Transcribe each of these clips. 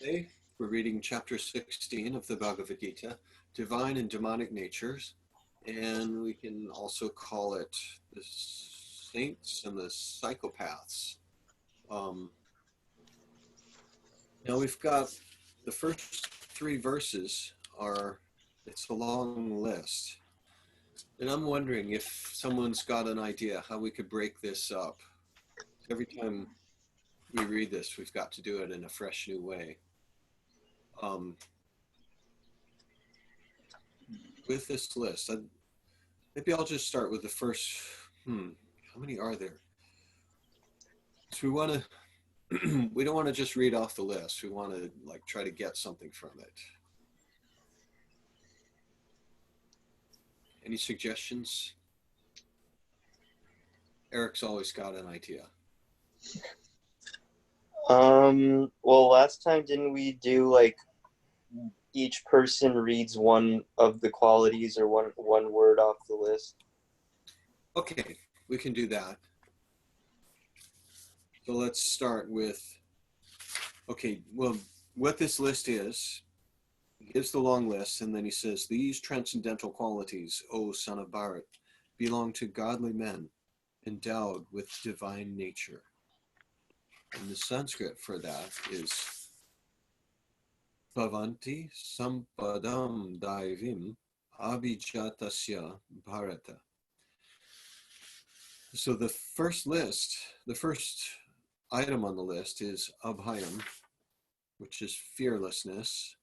Today, we're reading chapter 16 of the Bhagavad Gita, Divine and Demonic Natures, and we can also call it the Saints and the Psychopaths. Now we've got the first three verses it's a long list. And I'm wondering if someone's got an idea how we could break this up. Every time we read this, we've got to do it in a fresh new way. With this list, maybe I'll just start with the first, how many are there? So we don't want to just read off the list. We want to try to get something from it. Any suggestions? Eric's always got an idea. Well, last time didn't we do each person reads one of the qualities or one word off the list? Okay, we can do that. So let's start with, what this list is, he gives the long list, and then he says, these transcendental qualities, O son of Bharat, belong to godly men endowed with divine nature. And the Sanskrit for that is Bhavanti Sampadam Daivim Abhijatasya Bharata. So the first item on the list is Abhayam, which is fearlessness.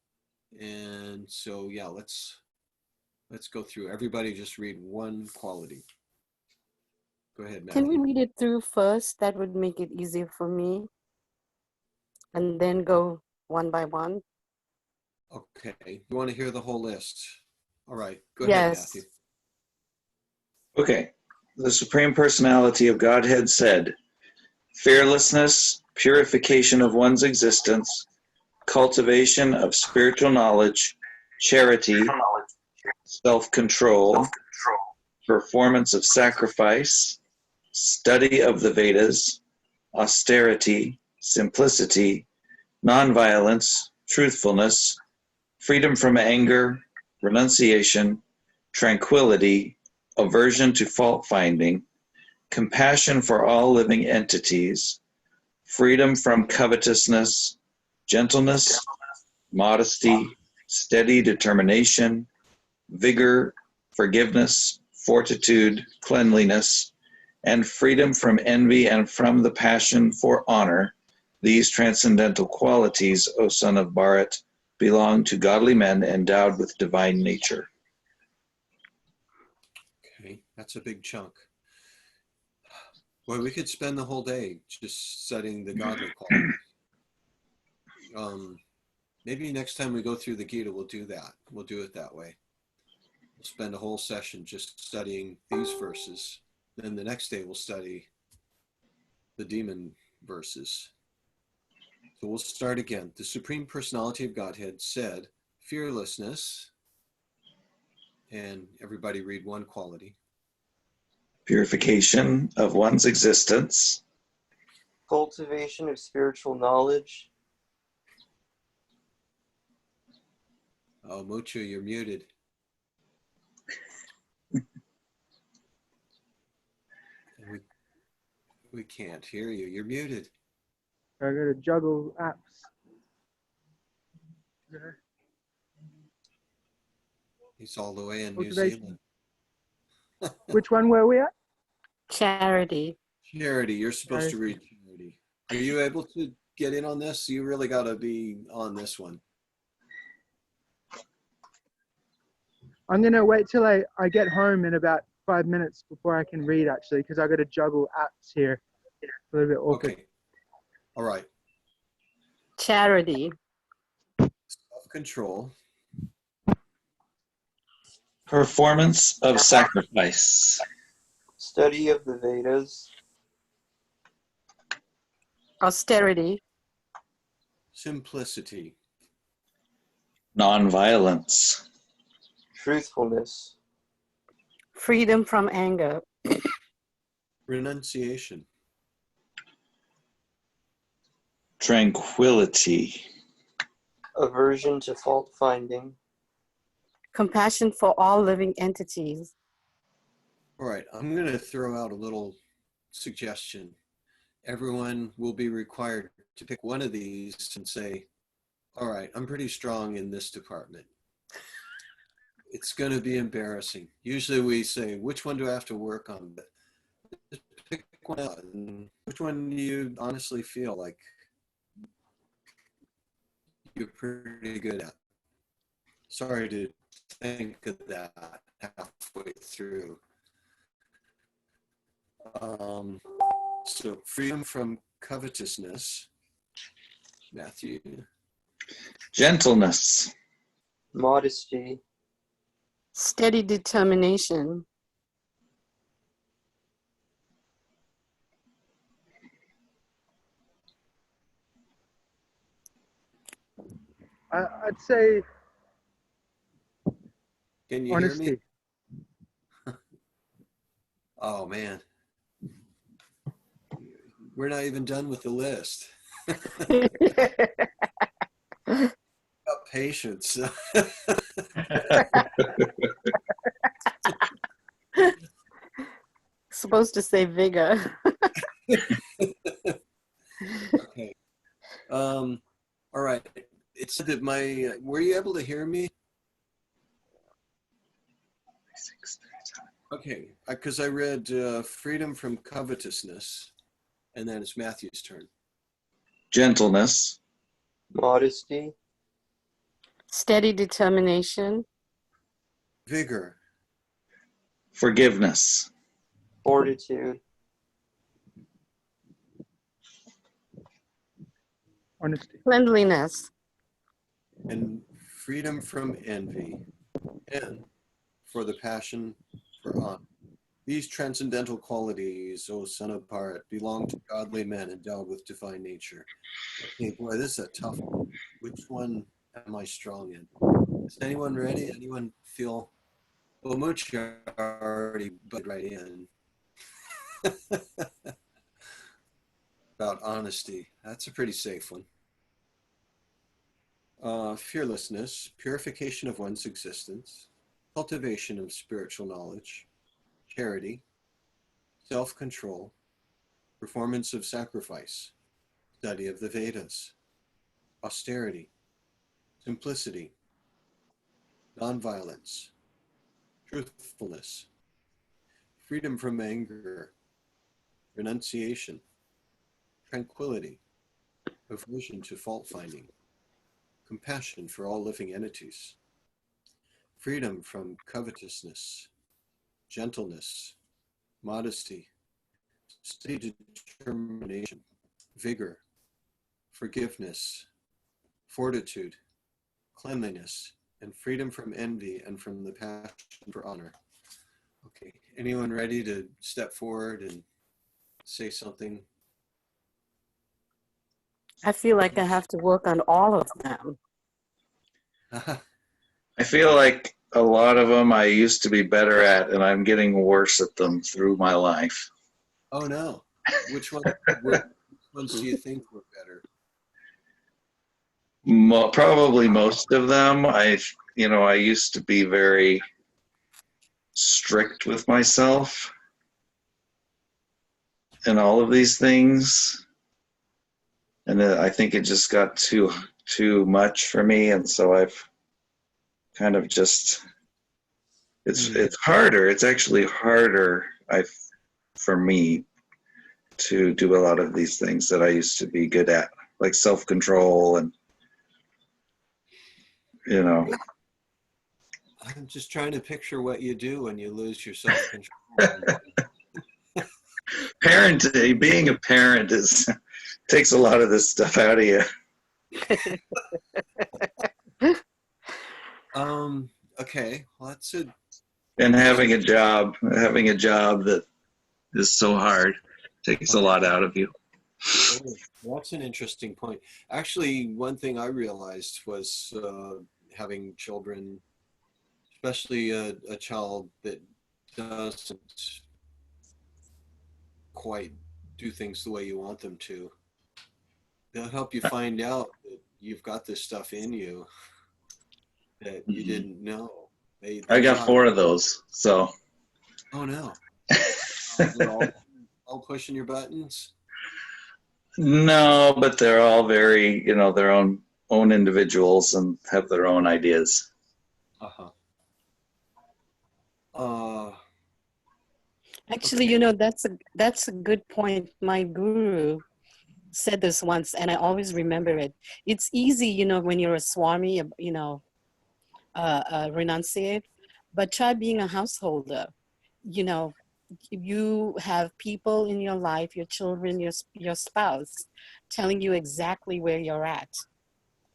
And so, let's go through. Everybody just read one quality. Go ahead, Matthew. Can we read it through first? That would make it easier for me. And then go one by one. Okay. You want to hear the whole list? All right. Go ahead, Matthew. Okay. The Supreme Personality of Godhead said, fearlessness, purification of one's existence, cultivation of spiritual knowledge, charity, self-control, performance of sacrifice, study of the Vedas, austerity, simplicity, nonviolence, truthfulness, freedom from anger, renunciation, tranquility, aversion to fault-finding, compassion for all living entities, freedom from covetousness, gentleness, modesty, steady determination, vigor, forgiveness, fortitude, cleanliness, and freedom from envy and from the passion for honor. These transcendental qualities, O son of Bharat, belong to godly men endowed with divine nature. Okay, that's a big chunk. Well, we could spend the whole day just studying the godly qualities. Maybe next time we go through the Gita, we'll do that. We'll do it that way. We'll spend a whole session just studying these verses. Then the next day we'll study the demon verses. So we'll start again. The Supreme Personality of Godhead said, fearlessness, and everybody read one quality. Purification of one's existence. Cultivation of spiritual knowledge. Oh, Muchu, you're muted. We can't hear you. You're muted. I gotta juggle apps. He's all the way in New Zealand. Which one were we at? Charity. Charity, you're supposed to read charity. Are you able to get in on this? You really got to be on this one. I'm gonna wait till I get home in about 5 minutes before I can read, actually, because I got to juggle apps here. A little bit awkward. Okay. All right. Charity. Self-control. Performance of sacrifice. Study of the Vedas. Austerity. Simplicity. Nonviolence. Truthfulness. Freedom from anger. Renunciation. Tranquility. Aversion to fault finding. Compassion for all living entities. All right, I'm going to throw out a little suggestion. Everyone will be required to pick one of these and say, all right, I'm pretty strong in this department. It's going to be embarrassing. Usually we say, which one do I have to work on? But just pick one out. And which one do you honestly feel like you're pretty good at? Sorry to think of that halfway through. So freedom from covetousness, Matthew. Gentleness. Modesty. Steady determination. I'd say Can you honesty. hear me? Oh man. We're not even done with the list. Patience. Supposed to say vigor. Okay. All right. It's that were you able to hear me? Okay. Because I read freedom from covetousness, and then it's Matthew's turn. Gentleness. Modesty. Steady determination. Vigor. Forgiveness. Fortitude. Honesty. Cleanliness. And freedom from envy. And for the passion for honor. These transcendental qualities, O son of Bharat, belong to godly men endowed with divine nature. Okay, boy, this is a tough one. Which one am I strong in? Is anyone ready? Anyone feel? Well, Mooch already butted right in. About honesty. That's a pretty safe one. Fearlessness, purification of one's existence, cultivation of spiritual knowledge, charity, self-control, performance of sacrifice, study of the Vedas, austerity, simplicity, nonviolence, truthfulness, freedom from anger, renunciation, tranquility, aversion to fault finding, compassion for all living entities, freedom from covetousness, gentleness, modesty, steady determination, vigor, forgiveness, fortitude, cleanliness, and freedom from envy and from the passion for honor. Okay, anyone ready to step forward and say something? I feel like I have to work on all of them. I feel like a lot of them I used to be better at, and I'm getting worse at them through my life. Oh no, which ones do you think were better? Probably most of them. I used to be very strict with myself in all of these things, and I think it just got too much for me, and so I've kind of just it's harder. It's actually harder for me to do a lot of these things that I used to be good at, like self-control and I'm just trying to picture what you do when you lose your self-control. Parenting, being a parent takes a lot of this stuff out of you. Okay, well, that's it. And having a job that is so hard takes a lot out of you. Oh, that's an interesting point. Actually, one thing I realized was having children, especially a child that doesn't quite do things the way you want them to. They'll help you find out that you've got this stuff in you that you didn't know. I got taught- 4 of those, so. Oh no. They're all pushing your buttons. No, but they're all very, their own individuals and have their own ideas. Uh-huh. Uh Actually, that's a good point. My guru said this once, and I always remember it. It's easy, when you're a Swami, renunciate, but try being a householder. You know, you have people in your life, your children, your spouse, telling you exactly where you're at.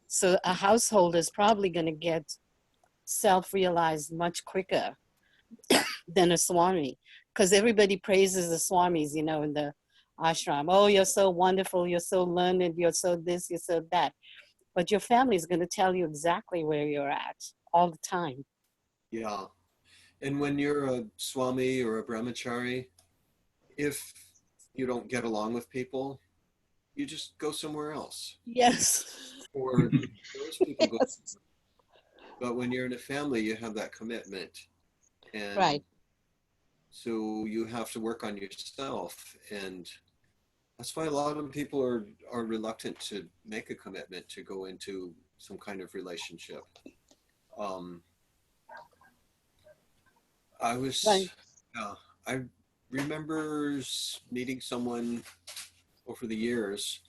So a householder is probably going to get self-realized much quicker than a Swami, because everybody praises the Swamis, in the ashram. Oh, you're so wonderful, you're so learned, you're so this, you're so that. But your family is going to tell you exactly where you're at all the time. yeah. And when you're a Swami or a Brahmachari, if you don't get along with people, you just go somewhere else. Yes. Or those people go. But when you're in a family, you have that commitment. And Right. so you have to work on yourself. And that's why a lot of people are reluctant to make a commitment to go into some kind of relationship. Right. I remember meeting someone over the years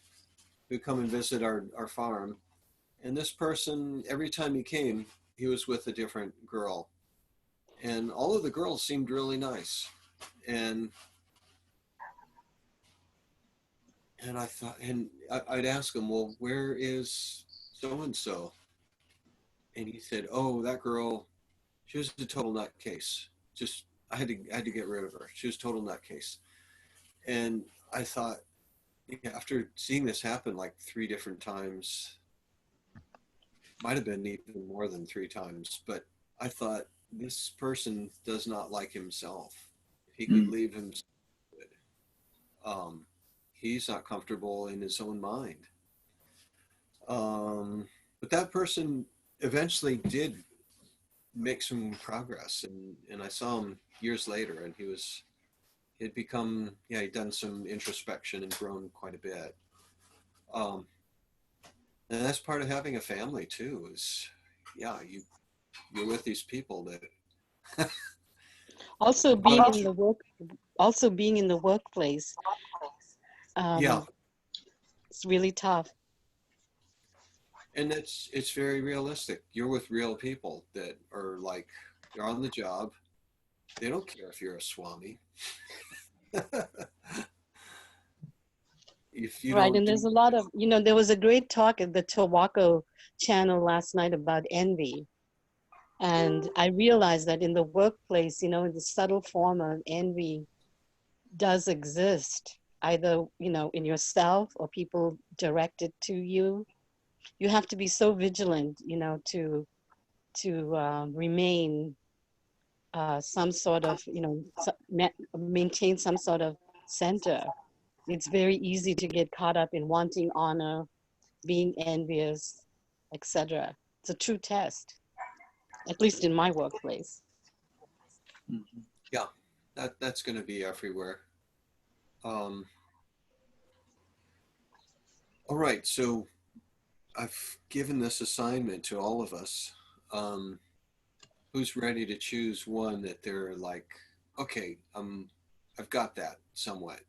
who come and visit our farm. And this person, every time he came, he was with a different girl. And all of the girls seemed really nice. And I thought, and I'd ask him, well, where is so-and-so? And he said, oh, that girl, she was a total nutcase. Just, I had to get rid of her. She was a total nutcase. And I thought, after seeing this happen like 3 different times, might have been even more than 3 times, but I thought, this person does not like himself. If he could leave himself, he's not comfortable in his own mind. But that person eventually did make some progress, and I saw him years later, and he'd become, he'd done some introspection and grown quite a bit. And that's part of having a family too, is you're with these people that Also being in the workplace. It's really tough. And it's very realistic. You're with real people that are like, they're on the job. They don't care if you're a Swami. If you Right, don't and there's a lot of, there was a great talk at the Tobacco channel last night about envy. And I realized that in the workplace, the subtle form of envy does exist, either, in yourself or people direct it to you. You have to be so vigilant, to remain some sort of, maintain some sort of center. It's very easy to get caught up in wanting honor, being envious, etc. It's a true test, at least in my workplace. Yeah, that's going to be everywhere. All right, so I've given this assignment to all of us. Who's ready to choose one that they're like, okay, I've got that somewhat.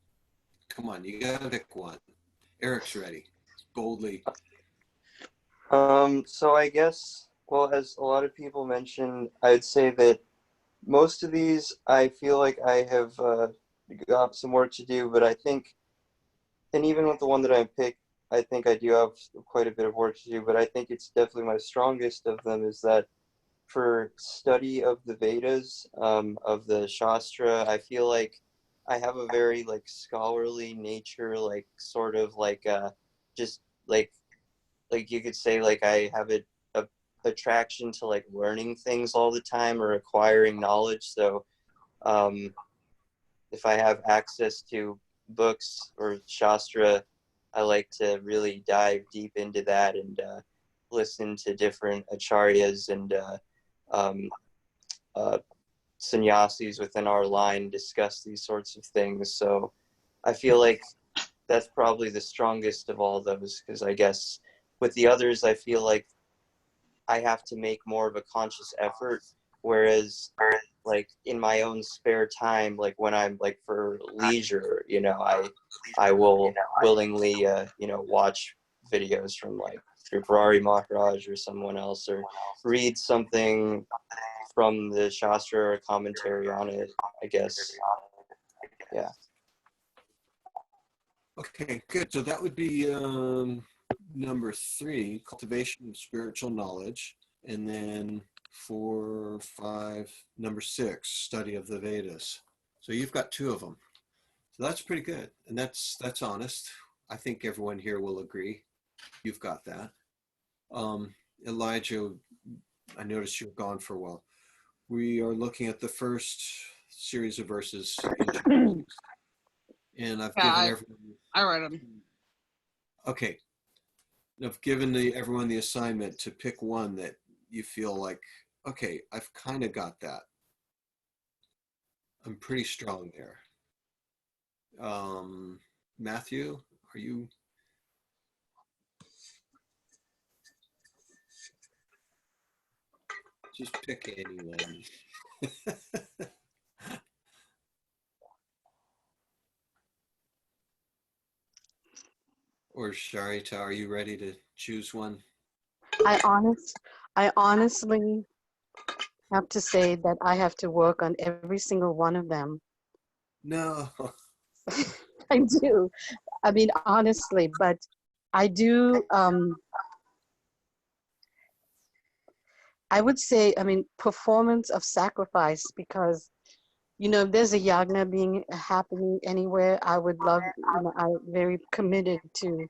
Come on, you gotta pick one. Eric's ready. Boldly. So I guess, well, as a lot of people mentioned, I'd say that most of these, I feel like I have got some work to do, but I think, and even with the one that I picked, I think I do have quite a bit of work to do, but I think it's definitely my strongest of them is that for study of the Vedas, of the Shastra, I feel like I have a very like scholarly nature, like sort of like just like you could say like I have a attraction to like learning things all the time or acquiring knowledge. So if I have access to books or Shastra, I like to really dive deep into that and listen to different acharyas and sannyasis within our line discuss these sorts of things. So I feel like that's probably the strongest of all those, because I guess with the others, I feel like I have to make more of a conscious effort. Whereas like in my own spare time, like when I'm like for leisure, I will willingly, watch videos from like Tripurari Maharaj or someone else, or read something from the Shastra or commentary on it, I guess. Yeah. Okay, good. So that would be number 3, cultivation of spiritual knowledge. And then 4, 5, number 6, study of the Vedas. So you've got 2 of them. So that's pretty good. And that's honest. I think everyone here will agree. You've got that. Elijah, I noticed you've gone for a while. We are looking at the first series of verses in chapter 6. And I've given everyone. I read them. Okay. I've given everyone the assignment to pick one that you feel like, okay, I've kind of got that. I'm pretty strong there. Matthew, are you? Just pick anyone. Or Sharita, are you ready to choose one? I honestly have to say that I have to work on every single one of them. No. I do. I mean, honestly, but I do. I would say, I mean, performance of sacrifice, because if there's a yagna being happening anywhere, I would love. I'm very committed to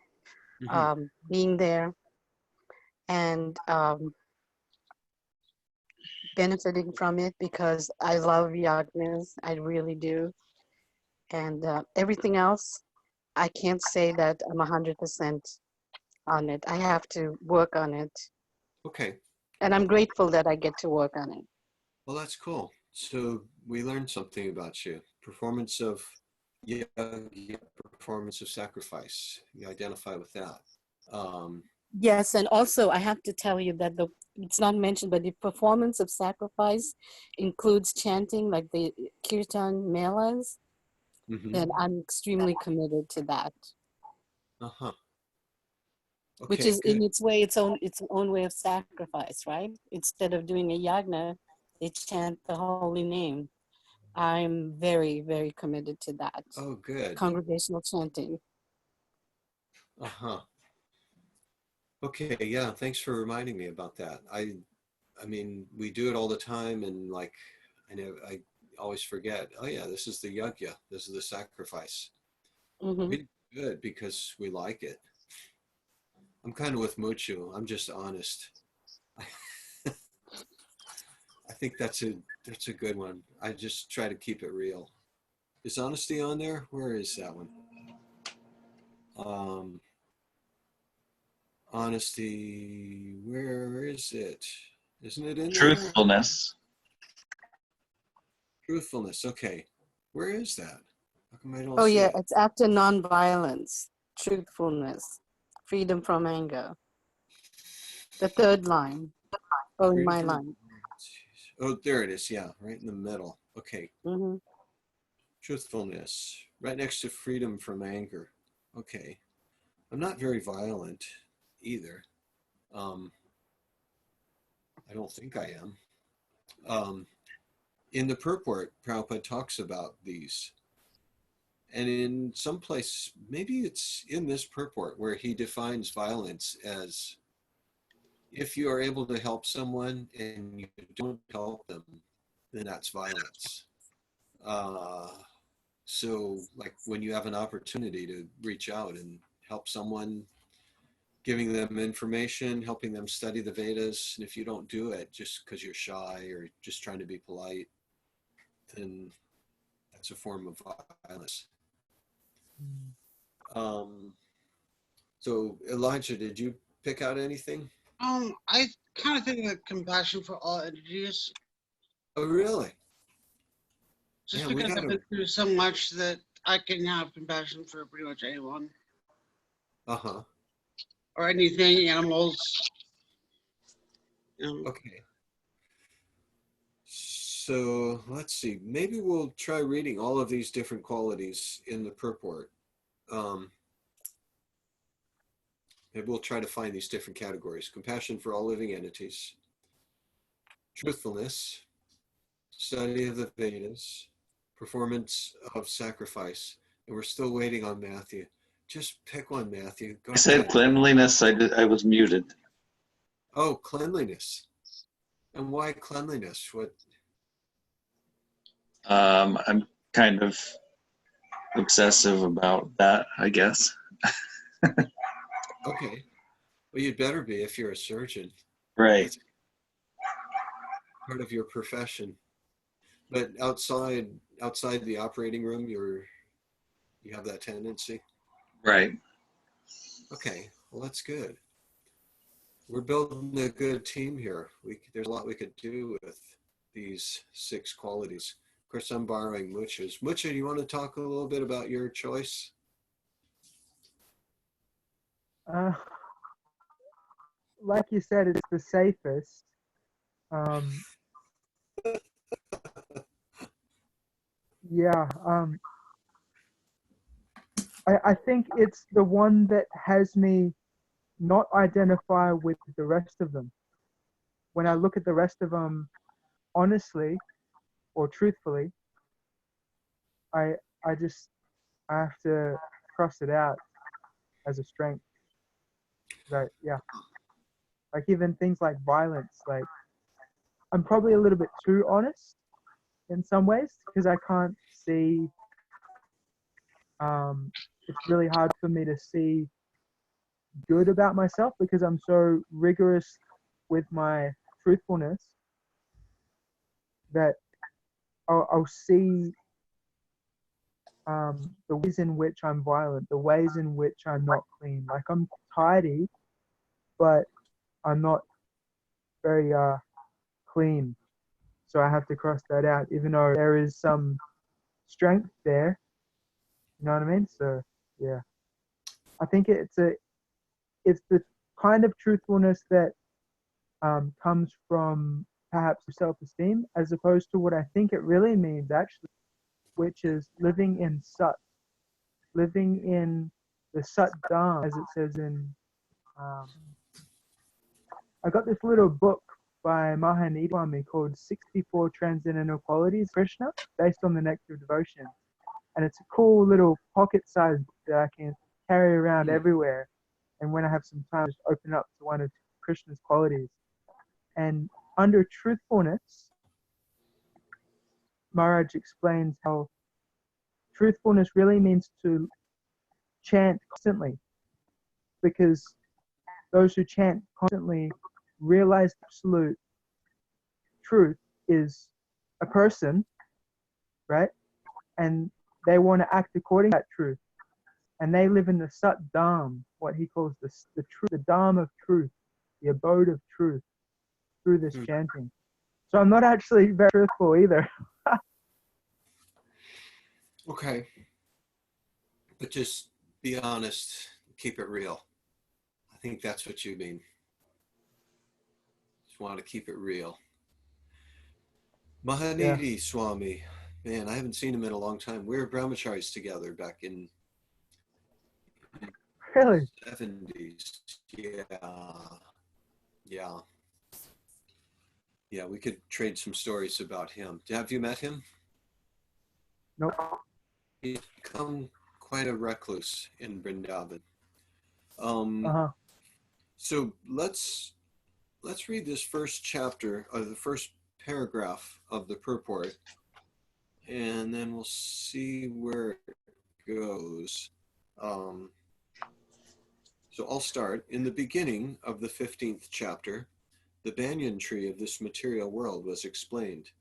being there and benefiting from it, because I love yagnas. I really do. And everything else, I can't say that I'm 100% on it. I have to work on it. Okay. And I'm grateful that I get to work on it. Well, that's cool. So we learned something about you. Performance of performance of sacrifice. You identify with that. Yes, and also I have to tell you that it's not mentioned, but the performance of sacrifice includes chanting, like the kirtan melas. Then I'm extremely committed to that. Okay, Which is good. in its way its own way of sacrifice, right? Instead of doing a yagna, they chant the holy name. I'm very, very committed to that. Oh, good. Congregational chanting. Okay, yeah, thanks for reminding me about that. I mean, we do it all the time, and like, I always forget. Oh yeah, this is the yajna. This is the sacrifice. We do it because we like it. I'm kind of with Muchu. I'm just honest. I think that's a good one. I just try to keep it real. Is honesty on there? Where is that one? Honesty. Where is it? Isn't it in there? Truthfulness. Truthfulness. Okay. Where is that? How come I don't Oh see yeah, it? it's after nonviolence, truthfulness, freedom from anger. The third line. Oh, in my line. Oh, there it is. Yeah, right in the middle. Okay. Truthfulness. Right next to freedom from anger. Okay. I'm not very violent either. I don't think I am. In the purport, Prabhupada talks about these. And in some place, maybe it's in this purport where he defines violence as if you are able to help someone and you don't help them, then that's violence. So like when you have an opportunity to reach out and help someone, giving them information, helping them study the Vedas, and if you don't do it just because you're shy or just trying to be polite, then that's a form of violence. So Elijah, did you pick out anything? I kind of think of compassion for all entities, Oh, really? just Man, we because I've gotta. been through so much that I can have compassion for pretty much anyone Uh-huh. or anything, animals. Okay. So let's see. Maybe we'll try reading all of these different qualities in the purport. Um, Maybe we'll try to find these different categories: compassion for all living entities, truthfulness, study of the Vedas, performance of sacrifice. And we're still waiting on Matthew. Just pick one, Matthew. Go I said ahead. cleanliness. I was muted. Oh, cleanliness. And why cleanliness? What? I'm kind of obsessive about that, I guess. Okay. Well, you'd better be if you're a surgeon. Right. That's part of your profession. But outside the operating room, you have that tendency. Right. Okay. Well, that's good. We're building a good team here. There's a lot we could do with these 6 qualities. Of course, I'm borrowing Mucha's. Mucha, do you want to talk a little bit about your choice? Like you said, it's the safest. Yeah. I think it's the one that has me not identify with the rest of them. When I look at the rest of them honestly or truthfully, I just I have to cross it out as a strength. Like, yeah. Like even things like violence, like I'm probably a little bit too honest in some ways because I can't see it's really hard for me to see good about myself because I'm so rigorous with my truthfulness that I'll see the ways in which I'm violent, the ways in which I'm not clean. Like I'm tidy, but I'm not very clean. So I have to cross that out, even though there is some strength there. You know what I mean? So yeah, I think it's the kind of truthfulness that comes from perhaps self-esteem, as opposed to what I think it really means actually, which is living in Sat, living in the Sat Dham, as it says in. I got this little book by Mahanidhi Swami called 64 Transcendental Qualities of Krishna, based on the Nectar of Devotion. And it's a cool little pocket-sized book that I can carry around everywhere. And when I have some time, just open up to one of Krishna's qualities. And under truthfulness, Maharaj explains how truthfulness really means to chant constantly, because those who chant constantly realize absolute truth is a person, right? And they want to act according to that truth. And they live in the Sat Dham, what he calls the truth, the Dham of truth, the abode of truth, through this chanting. So I'm not actually very truthful either. Okay. But just be honest, keep it real. I think that's what you mean. Just want to keep it real. Mahanidhi Swami, man, I haven't seen him in a long time. We were brahmacharis together back in Really? 70s. Yeah, we could trade some stories about him. Have you met him? Nope. He's become quite a recluse in Vrindavan. So let's read this first chapter, or the first paragraph of the purport, and then we'll see where it goes. So I'll start. In the beginning of the 15th chapter, the banyan tree of this material world was explained.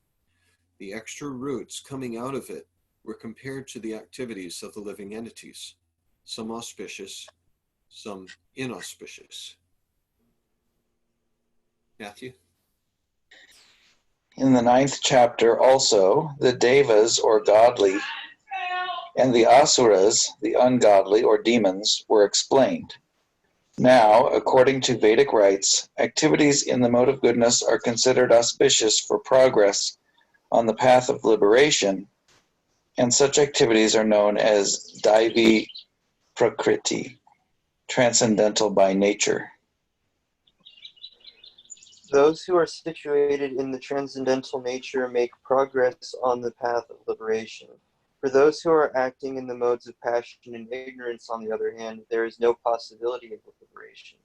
The extra roots coming out of it were compared to the activities of the living entities, some auspicious, some inauspicious. Matthew? In the 9th chapter also, the devas, or godly, and the asuras, the ungodly, or demons, were explained. Now, according to Vedic rites, activities in the mode of goodness are considered auspicious for progress on the path of liberation, and such activities are known as Daivi Prakriti, transcendental by nature. Those who are situated in the transcendental nature make progress on the path of liberation. For those who are acting in the modes of passion and ignorance, on the other hand, there is no possibility of liberation.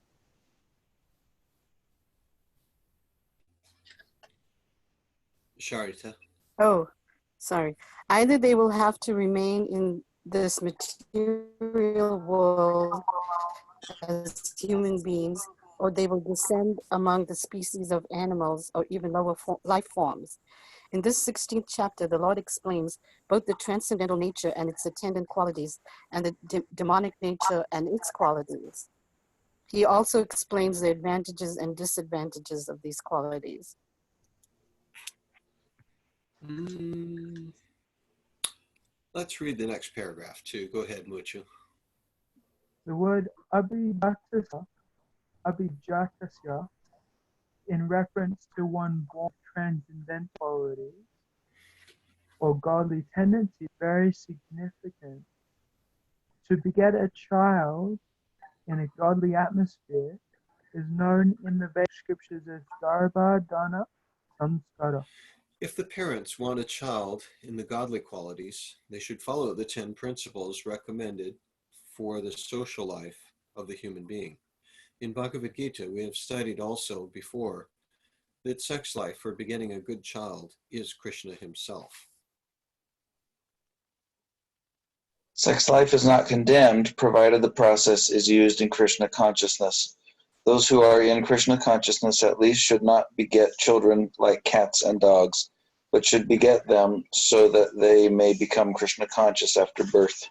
Sharita? Oh, sorry. Either they will have to remain in this material world as human beings, or they will descend among the species of animals or even lower life forms. In this 16th chapter, the Lord explains both the transcendental nature and its attendant qualities, and the demonic nature and its qualities. He also explains the advantages and disadvantages of these qualities. Let's read the next paragraph too. Go ahead, Muchu. The word abhijatasya, in reference to one born transcendental qualities or godly tendency, very significant. To beget a child in a godly atmosphere is known in the Vedic scriptures as Garbha Dana Samskara. If the parents want a child in the godly qualities, they should follow the 10 principles recommended for the social life of the human being. In Bhagavad Gita, we have studied also before that sex life for begetting a good child is Krishna himself. Sex life is not condemned, provided the process is used in Krishna consciousness. Those who are in Krishna consciousness at least should not beget children like cats and dogs, but should beget them so that they may become Krishna conscious after birth.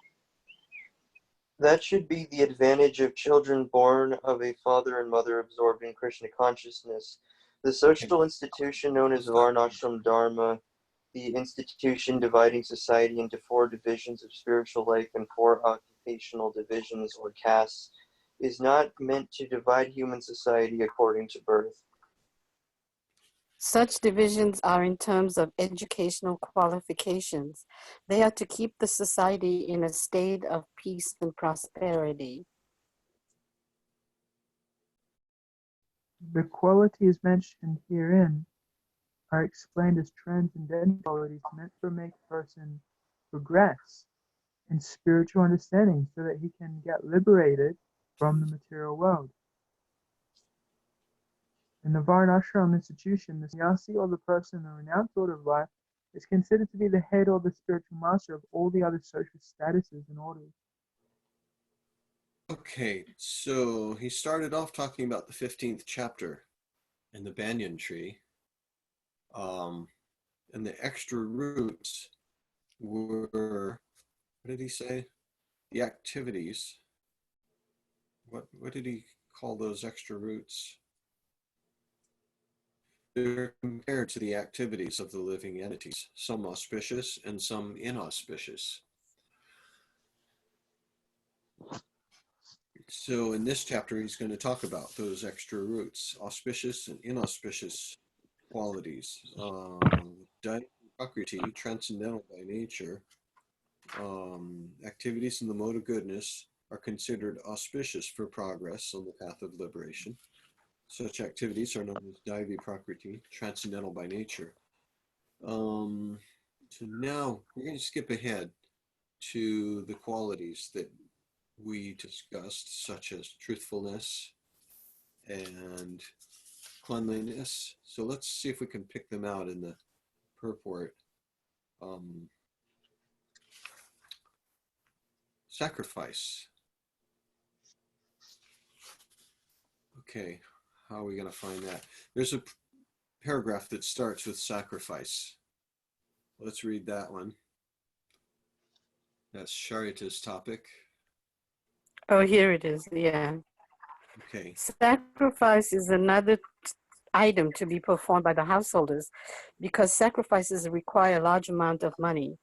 That should be the advantage of children born of a father and mother absorbed in Krishna consciousness. The social institution known as Varnashram Dharma, the institution dividing society into 4 divisions of spiritual life and 4 occupational divisions or castes, is not meant to divide human society according to birth. Such divisions are in terms of educational qualifications. They are to keep the society in a state of peace and prosperity. The qualities mentioned herein are explained as transcendental qualities meant to make a person progress in spiritual understanding so that he can get liberated from the material world. In the Varnashram institution, the sannyasi, or the person in the renounced order of life, is considered to be the head or the spiritual master of all the other social statuses and orders. Okay, so he started off talking about the 15th chapter and the banyan tree. And the extra roots were, what did he say? The activities. What did he call those extra roots? They're compared to the activities of the living entities, some auspicious and some inauspicious. So in this chapter, he's going to talk about those extra roots, auspicious and inauspicious qualities. Prakriti, transcendental by nature, activities in the mode of goodness are considered auspicious for progress on the path of liberation. Such activities are known as Daivi Prakriti, transcendental by nature. So now we're going to skip ahead to the qualities that we discussed, such as truthfulness and cleanliness. So let's see if we can pick them out in the purport. Sacrifice. Okay, how are we going to find that? There's a paragraph that starts with sacrifice. Let's read that one. That's Sharita's topic. Oh, here it is. Yeah. Okay. Sacrifice is another item to be performed by the householders because sacrifices require a large amount of money.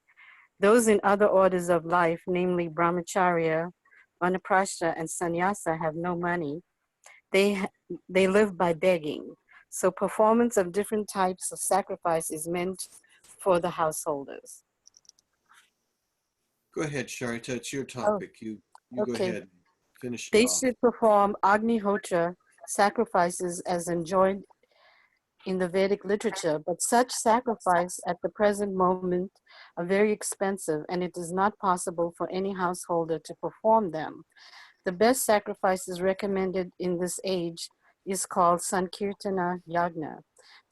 Those in other orders of life, namely brahmacharya, vanaprastha, and sannyasa, have no money. They live by begging. So performance of different types of sacrifice is meant for the householders. Go ahead, Sharita. It's your Oh, topic. You go okay. ahead and finish it They off. should perform Agnihotra sacrifices as enjoined in the Vedic literature, but such sacrifice at the present moment are very expensive and it is not possible for any householder to perform them. The best sacrifices recommended in this age is called Sankirtana Yagna.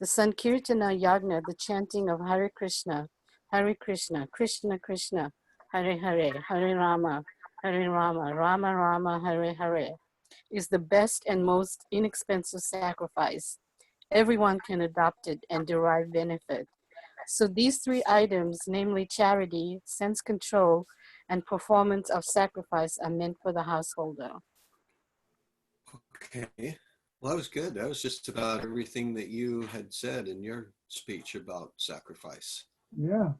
The Sankirtana Yagna, the chanting of Hare Krishna, Krishna Krishna, Hare Hare, Hare Rama, Rama Rama, Hare Hare, is the best and most inexpensive sacrifice. Everyone can adopt it and derive benefit. So these three items, namely charity, sense control, and performance of sacrifice, are meant for the householder. Okay. Well, that was good. That was just about everything that you had said in your speech about sacrifice. Yeah.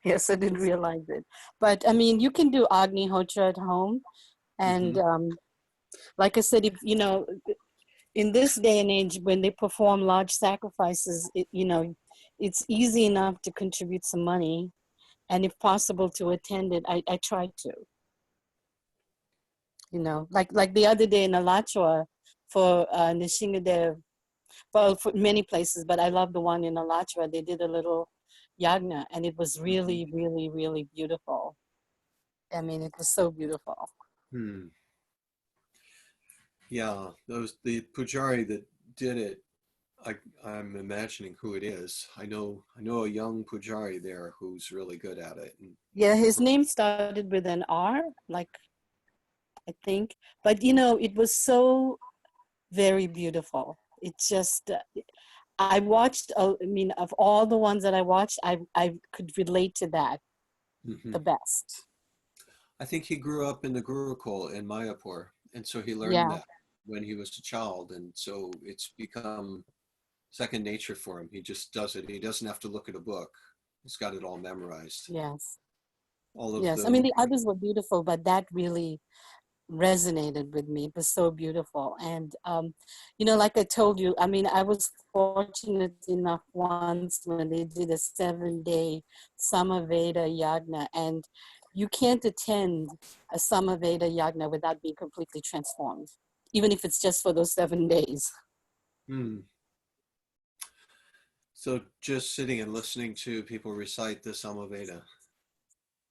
Yes, I didn't realize it. But I mean, you can do Agnihotra at home. And like I said, if you know, in this day and age, when they perform large sacrifices, it's easy enough to contribute some money. And if possible to attend it, I try to. Like the other day in Alachua for Nishingadev, well, for many places, but I love the one in Alachua. They did a little yagna, and it was really, really, really beautiful. I mean, it was so beautiful. Yeah, the pujari that did it. I'm imagining who it is. I know a young pujari there who's really good at it. Yeah, his name started with an R, like I think, but it was so very beautiful. It just, I watched, I mean, of all the ones that I watched, I could relate to that the best. I think he grew up in the Gurukul in Mayapur, and so he learned Yeah. that when he was a child, and so it's become second nature for him. He just does it. He doesn't have to look at a book. He's got it all memorized. Yes. All of Yes. the I mean, the others were beautiful, but that really resonated with me. It was so beautiful. And, like I told you, I mean, I was fortunate enough once when they did a 7-day Samaveda Yagna, and you can't attend a Samaveda Yagna without being completely transformed, even if it's just for those 7 days. So just sitting and listening to people recite the Samaveda.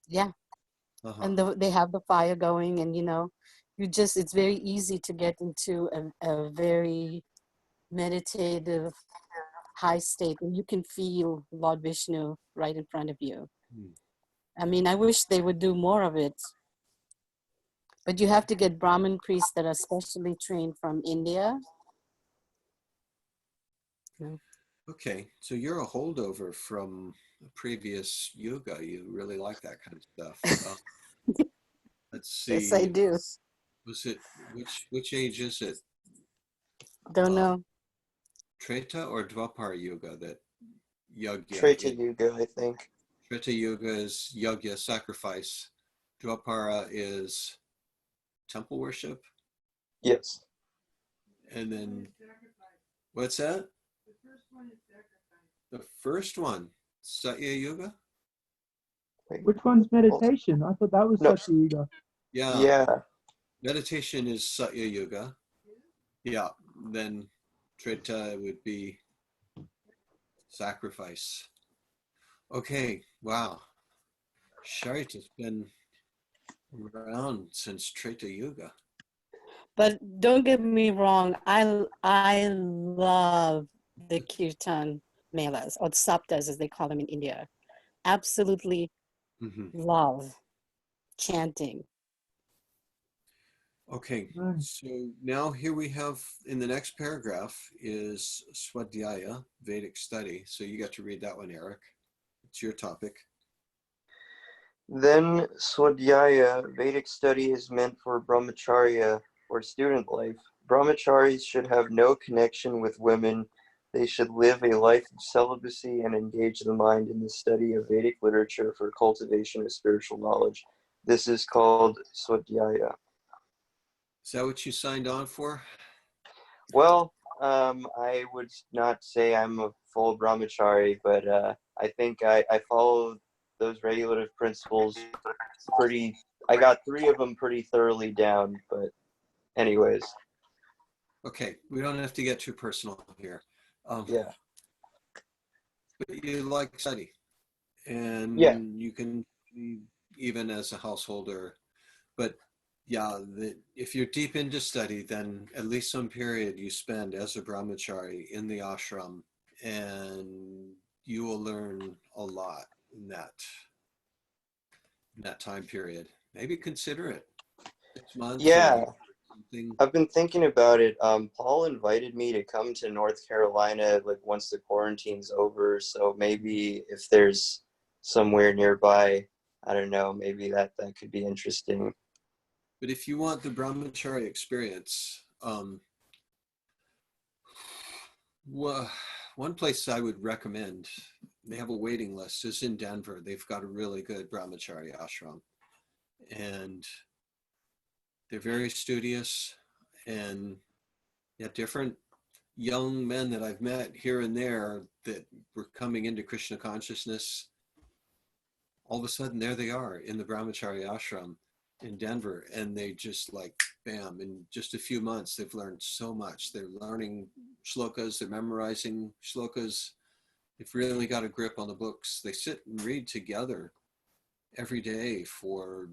Yeah. And they have the fire going, and it's very easy to get into a very meditative high state, and you can feel Lord Vishnu right in front of you. I mean, I wish they would do more of it, but you have to get Brahmin priests that are specially trained from India. Okay, so you're a holdover from a previous yoga. You really like that kind of stuff. Let's see. Yes, I do. Was it which age is it? Don't know. Treta or Dwapara Yuga that yagya? Treta Yuga, I think. Treta Yuga is yagya, sacrifice. Dwapara is temple worship. Yes. And then what's that? The first one, Satya Yuga? Which one's meditation? I thought that was No. Satya Yuga. Yeah. Meditation is Satya Yuga. Yeah. Then Treta would be sacrifice. Okay. Wow. Sharita's been around since Treta Yuga. But don't get me wrong, I love the kirtan melas, or saptas as they call them in India. Absolutely love chanting. Okay, so now here we have in the next paragraph is Swadhyaya, Vedic study. So you got to read that one, Eric. It's your topic. Then Swadhyaya, Vedic study is meant for brahmacharya or student life. Brahmacharis should have no connection with women. They should live a life of celibacy and engage the mind in the study of Vedic literature for cultivation of spiritual knowledge. This is called Swadhyaya. Is that what you signed on for? Well, I would not say I'm a full brahmachari, but I think I follow those regulative principles pretty. I got 3 of them pretty thoroughly down, but anyways, Okay, we don't have to get too personal here. yeah. But you like study, and Yeah. you can even as a householder. But yeah, if you're deep into study, then at least some period you spend as a brahmachari in the ashram, and you will learn a lot in that time period. Maybe consider it 6 months or Yeah, something. I've been thinking about it. Paul invited me to come to North Carolina like once the quarantine's over, so maybe if there's somewhere nearby, I don't know, maybe that could be interesting. But if you want the brahmachari experience, one place I would recommend, they have a waiting list, is in Denver. They've got a really good brahmachari ashram. And they're very studious, and yeah, different young men that I've met here and there that were coming into Krishna consciousness, all of a sudden there they are in the brahmachari ashram in Denver, and they just like bam, in just a few months they've learned so much. They're learning shlokas, they're memorizing shlokas, they've really got a grip on the books. They sit and read together every day for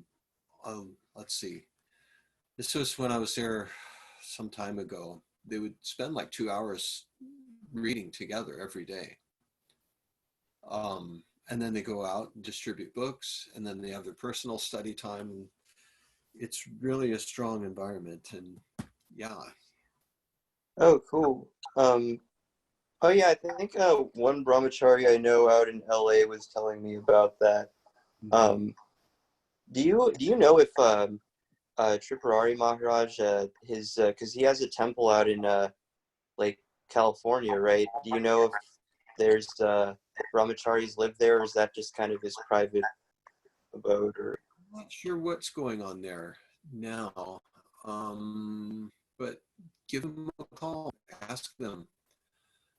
let's see, this was when I was there some time ago. They would spend like 2 hours reading together every day. And then they go out and distribute books, and then they have their personal study time. It's really a strong environment, and yeah. Oh, cool. Oh yeah, I think one brahmachari I know out in LA was telling me about that. Do you know if Tripurari Maharaj his because he has a temple out in like California, right? Do you know if there's brahmacharis live there, or is that just kind of his private abode? Or I'm not sure what's going on there now, but give them a call, ask them.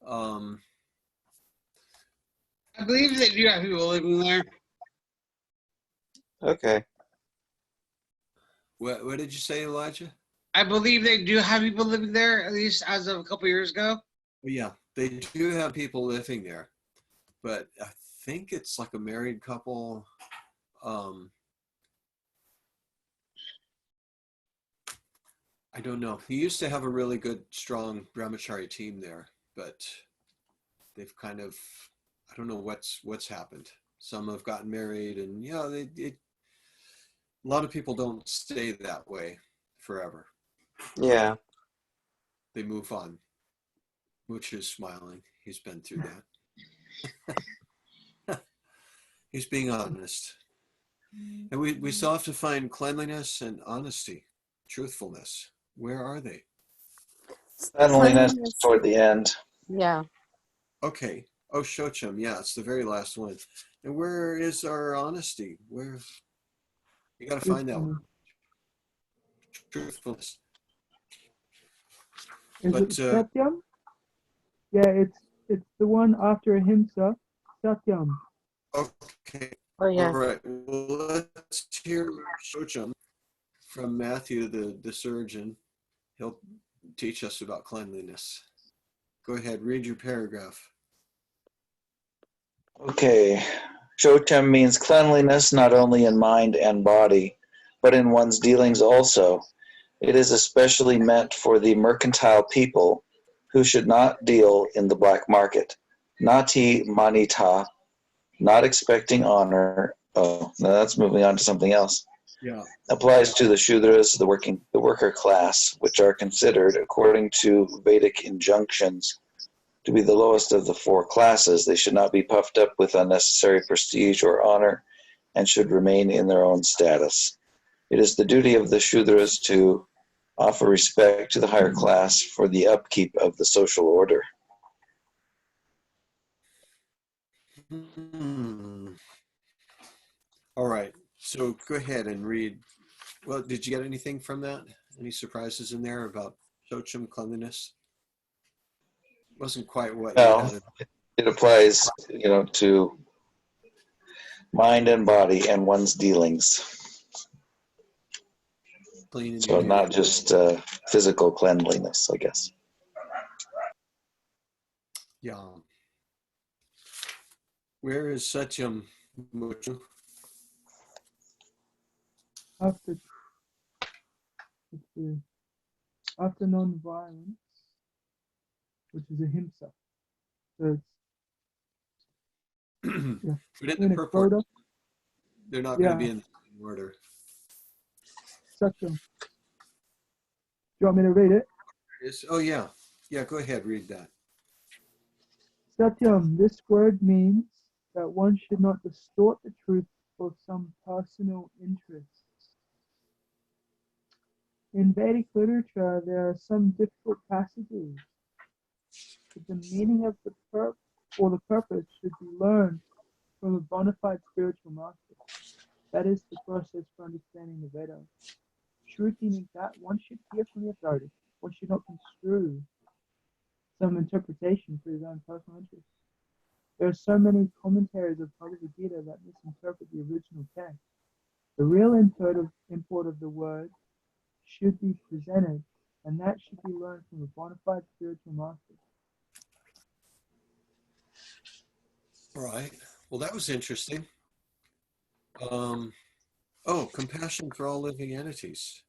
I believe that you have people living there. okay, What did you say, Elijah? I believe they do have people living there, at least as of a couple years ago. Well, yeah, they do have people living there, but I think it's like a married couple. I don't know. He used to have a really good, strong brahmachari team there, but they've kind of, I don't know what's happened. Some have gotten married, and yeah, a lot of people don't stay that way forever. yeah. They move on. Which is smiling. He's been through that. He's being honest. And we still have to find cleanliness and honesty, truthfulness. Where are they? Cleanliness toward the end. Yeah. Okay. Oh, Shocham. Yeah, it's the very last one. And where is our honesty? Where you got to find that one. Truthfulness. Is But, it Satyam? Yeah, it's the one after Ahimsa. Satyam. Okay. Oh, yeah. All right. Well, let's hear Shocham from Matthew, the surgeon. He'll teach us about cleanliness. Go ahead, read your paragraph. Okay. Shocham means cleanliness not only in mind and body, but in one's dealings also. It is especially meant for the mercantile people who should not deal in the black market. Nati manita, not expecting honor. Oh, no, that's moving on to something else. Yeah. Applies to the Shudras, the worker class, which are considered, according to Vedic injunctions, to be the lowest of the 4 classes. They should not be puffed up with unnecessary prestige or honor, and should remain in their own status. It is the duty of the Shudras to offer respect to the higher class for the upkeep of the social order. All right. So go ahead and read. Well, did you get anything from that? Any surprises in there about Shocham, cleanliness? Wasn't quite what you No, had. it applies, to mind and body and one's dealings. Clean in So your not just physical cleanliness, I guess. Yeah. Where is Satyam Muchu? After, let's see, after non-violence, which is ahimsa. So But in the in a purport, quota, they're not going to be yeah, in the same order. Satyam. Do you want me to read it? Oh, yeah. Yeah, go ahead, read that. Satyam, this word means that one should not distort the truth for some personal interests. In Vedic literature, there are some difficult passages, but the meaning of the purpose should be learned from a bona fide spiritual master. That is the process for understanding the Vedas. Shruti means that one should hear from the authority. One should not construe some interpretation for his own personal interest. There are so many commentaries of Bhagavad Gita that misinterpret the original text. The real import of the word should be presented, and that should be learned from a bona fide spiritual master. All right. Well, that was interesting. Compassion for all living entities.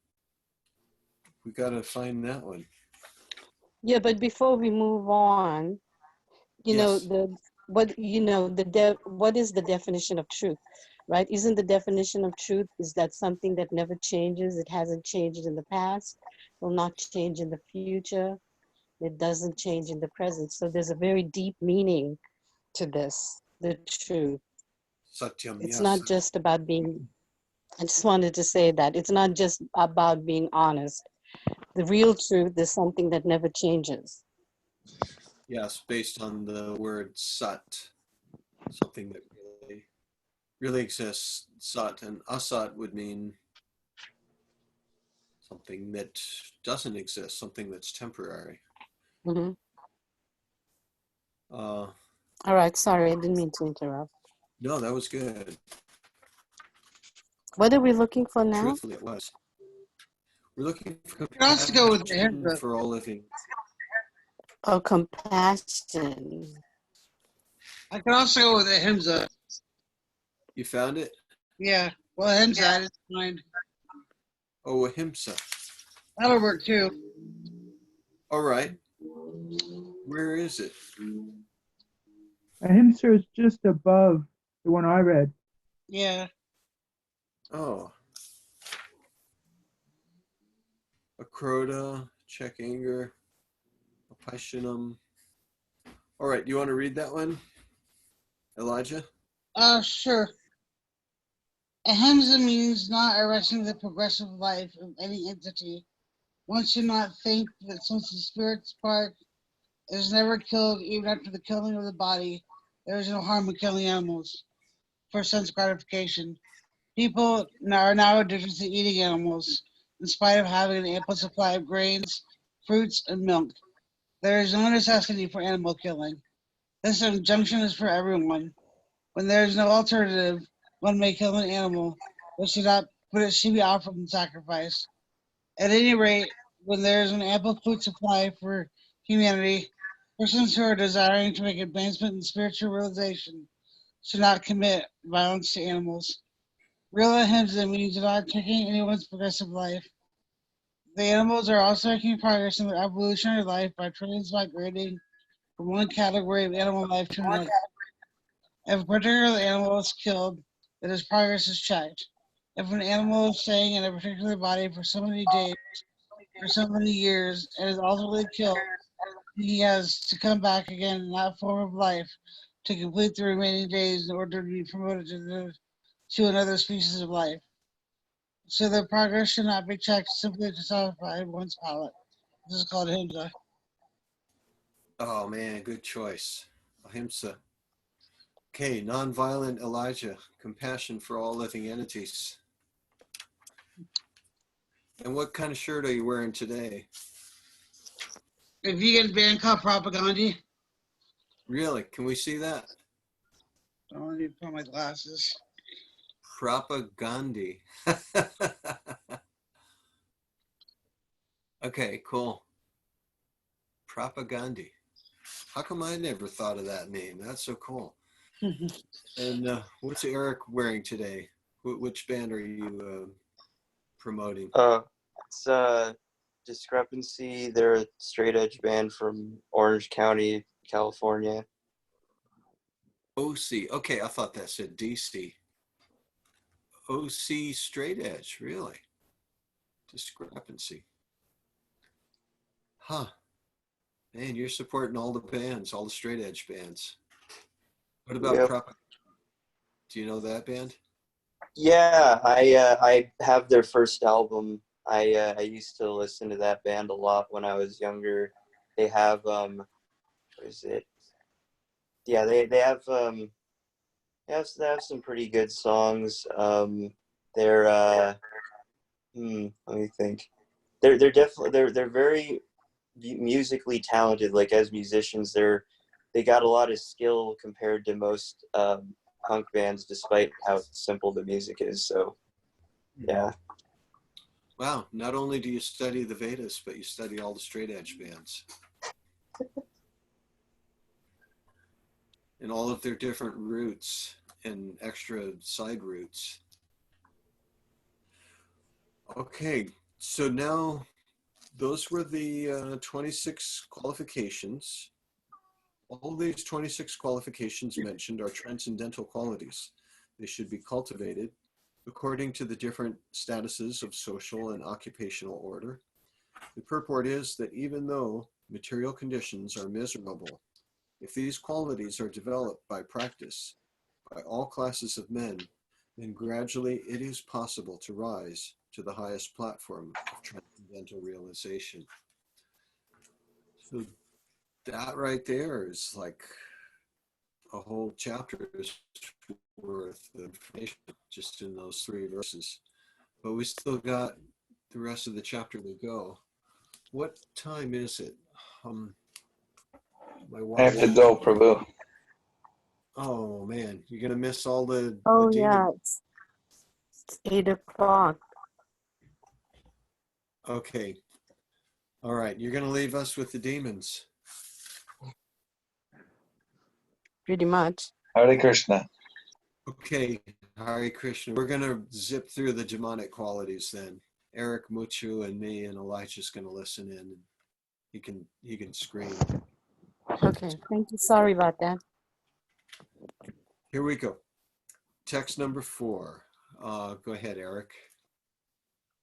We got to find that one. Yeah, but before we move on, Yes. what is the definition of truth, right? Isn't the definition of truth is that something that never changes? It hasn't changed in the past, will not change in the future. It doesn't change in the present. So there's a very deep meaning to this, the truth. Satyam, It's yes. not just about being, I just wanted to say that it's not just about being honest. The real truth is something that never changes. Yes, based on the word sat, something that really exists. Sat and asat would mean something that doesn't exist, something that's temporary. Mm-hmm. Uh, All right, sorry, I didn't mean to interrupt. no, that was good. What are we looking for now? Truthfully, it was. We're looking for You can also go with the compassion ahimsa. for all living. Oh, compassion. I can also go with ahimsa. You found it? Yeah. Well, ahimsa is fine. Oh, ahimsa. That'll work too. All right. Where is it? Ahimsa is just above the one I read. Yeah. Oh. Akroda, check anger, apashanam. All right, you want to read that one, Elijah? Sure. Ahimsa means not arresting the progressive life of any entity. One should not think that since the spirit spark is never killed, even after the killing of the body, there is no harm in killing animals for sense gratification. People are now addicted to eating animals, in spite of having an ample supply of grains, fruits, and milk. There is no necessity for animal killing. This injunction is for everyone. When there is no alternative, one may kill an animal, but it should be offered in sacrifice. At any rate, when there is an ample food supply for humanity, persons who are desiring to make advancement in spiritual realization should not commit violence to animals. Real ahimsa means not taking anyone's progressive life. The animals are also making progress in their evolutionary life by transmigrating from one category of animal life to another. If a particular animal is killed, then his progress is checked. If an animal is staying in a particular body for so many days, for so many years, and is ultimately killed, he has to come back again in that form of life to complete the remaining days in order to be promoted to the to another species of life. So their progress should not be checked simply to satisfy one's palate. This is called ahimsa. Oh man, good choice. Ahimsa. Okay, nonviolent Elijah, compassion for all living entities. And what kind of shirt are you wearing today? A vegan band called Propaganda. Really? Can we see that? I want to put on my glasses. Propaganda. Okay, cool. Propaganda. How come I never thought of that name? That's so cool. And what's Eric wearing today? Which band are you promoting? It's Discrepancy. They're a straight edge band from Orange County, California. OC. Okay, I thought that said DC. OC straight edge, really? Discrepancy. Huh. Man, you're supporting all the bands, all the straight edge bands. What about Yep. Do you know that band? Yeah, I have their first album. I used to listen to that band a lot when I was younger. They have what is it? Yeah, they have they have some pretty good songs. They're let me think. They're definitely they're very musically talented. Like as musicians, they got a lot of skill compared to most punk bands, despite how simple the music is. So yeah. Wow, not only do you study the Vedas, but you study all the straight edge bands. And all of their different roots and extra side roots. Okay, so now those were the 26 qualifications. All these 26 qualifications mentioned are transcendental qualities. They should be cultivated according to the different statuses of social and occupational order. The purport is that even though material conditions are miserable, if these qualities are developed by practice by all classes of men, then gradually it is possible to rise to the highest platform of transcendental realization. So that right there is like a whole chapter's worth of information just in those 3 verses. But we still got the rest of the chapter to go. What time is it? My I have to watch. go, Prabhu. Oh man, you're gonna miss all the Oh, demon. yeah, it's 8 o'clock. Okay. All right, you're gonna leave us with the demons. Pretty much. Hare Krishna. Okay, Hare Krishna. We're gonna zip through the demonic qualities then. Eric, Muchu, and me and Elijah's gonna listen in. And he can scream. Okay, thank you. Sorry about that. Here we go. Text number 4. Go ahead, Eric.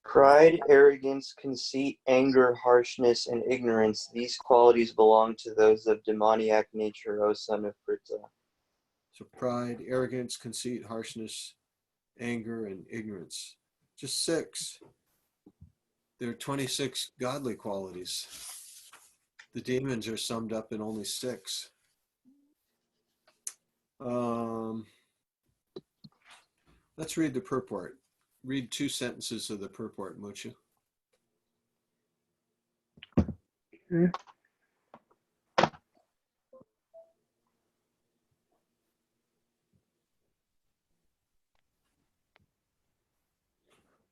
Pride, arrogance, conceit, anger, harshness, and ignorance, these qualities belong to those of demoniac nature, O son of Pritha. So pride, arrogance, conceit, harshness, anger, and ignorance. Just 6. There are 26 godly qualities. The demons are summed up in only 6. Let's read the purport. Read 2 sentences of the purport, Muchu. Okay.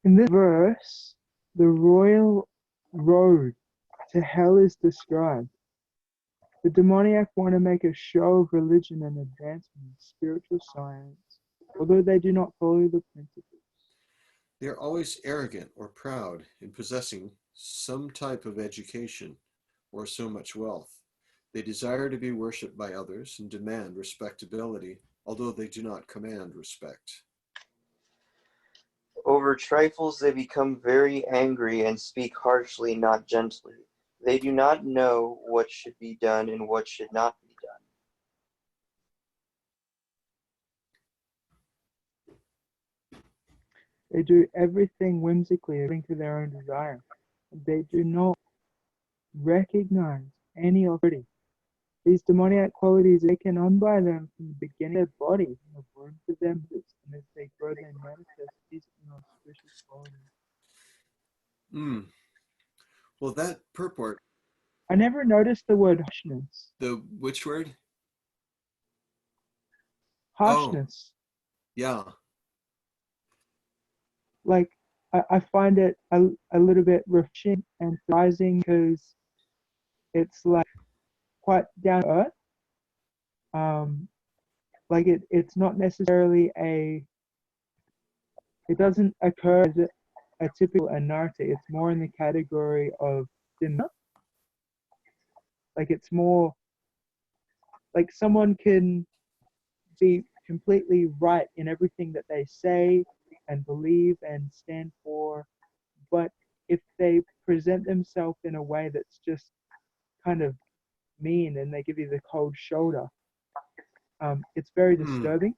In this verse, the royal road to hell is described. The demoniac want to make a show of religion and advancement in spiritual science, although they do not follow the principles. They are always arrogant or proud in possessing some type of education or so much wealth. They desire to be worshipped by others and demand respectability, although they do not command respect. Over trifles they become very angry and speak harshly, not gently. They do not know what should be done and what should not be done. They do everything whimsically according to their own desire. They do not recognize any authority. These demoniac qualities are taken on by them from the beginning of their body, in the womb of their mothers, and as they grow, they manifest these inauspicious qualities. Mm. Well, that purport, I never noticed the word harshness. the which word? Harshness. Yeah. Like, I find it a little bit refreshing and surprising because it's like quite down to earth. Like it's not necessarily it doesn't occur as a typical anarta. It's more in the category of dinner. Like it's more like someone can be completely right in everything that they say and believe and stand for, but if they present themselves in a way that's just kind of mean and they give you the cold shoulder, it's very disturbing.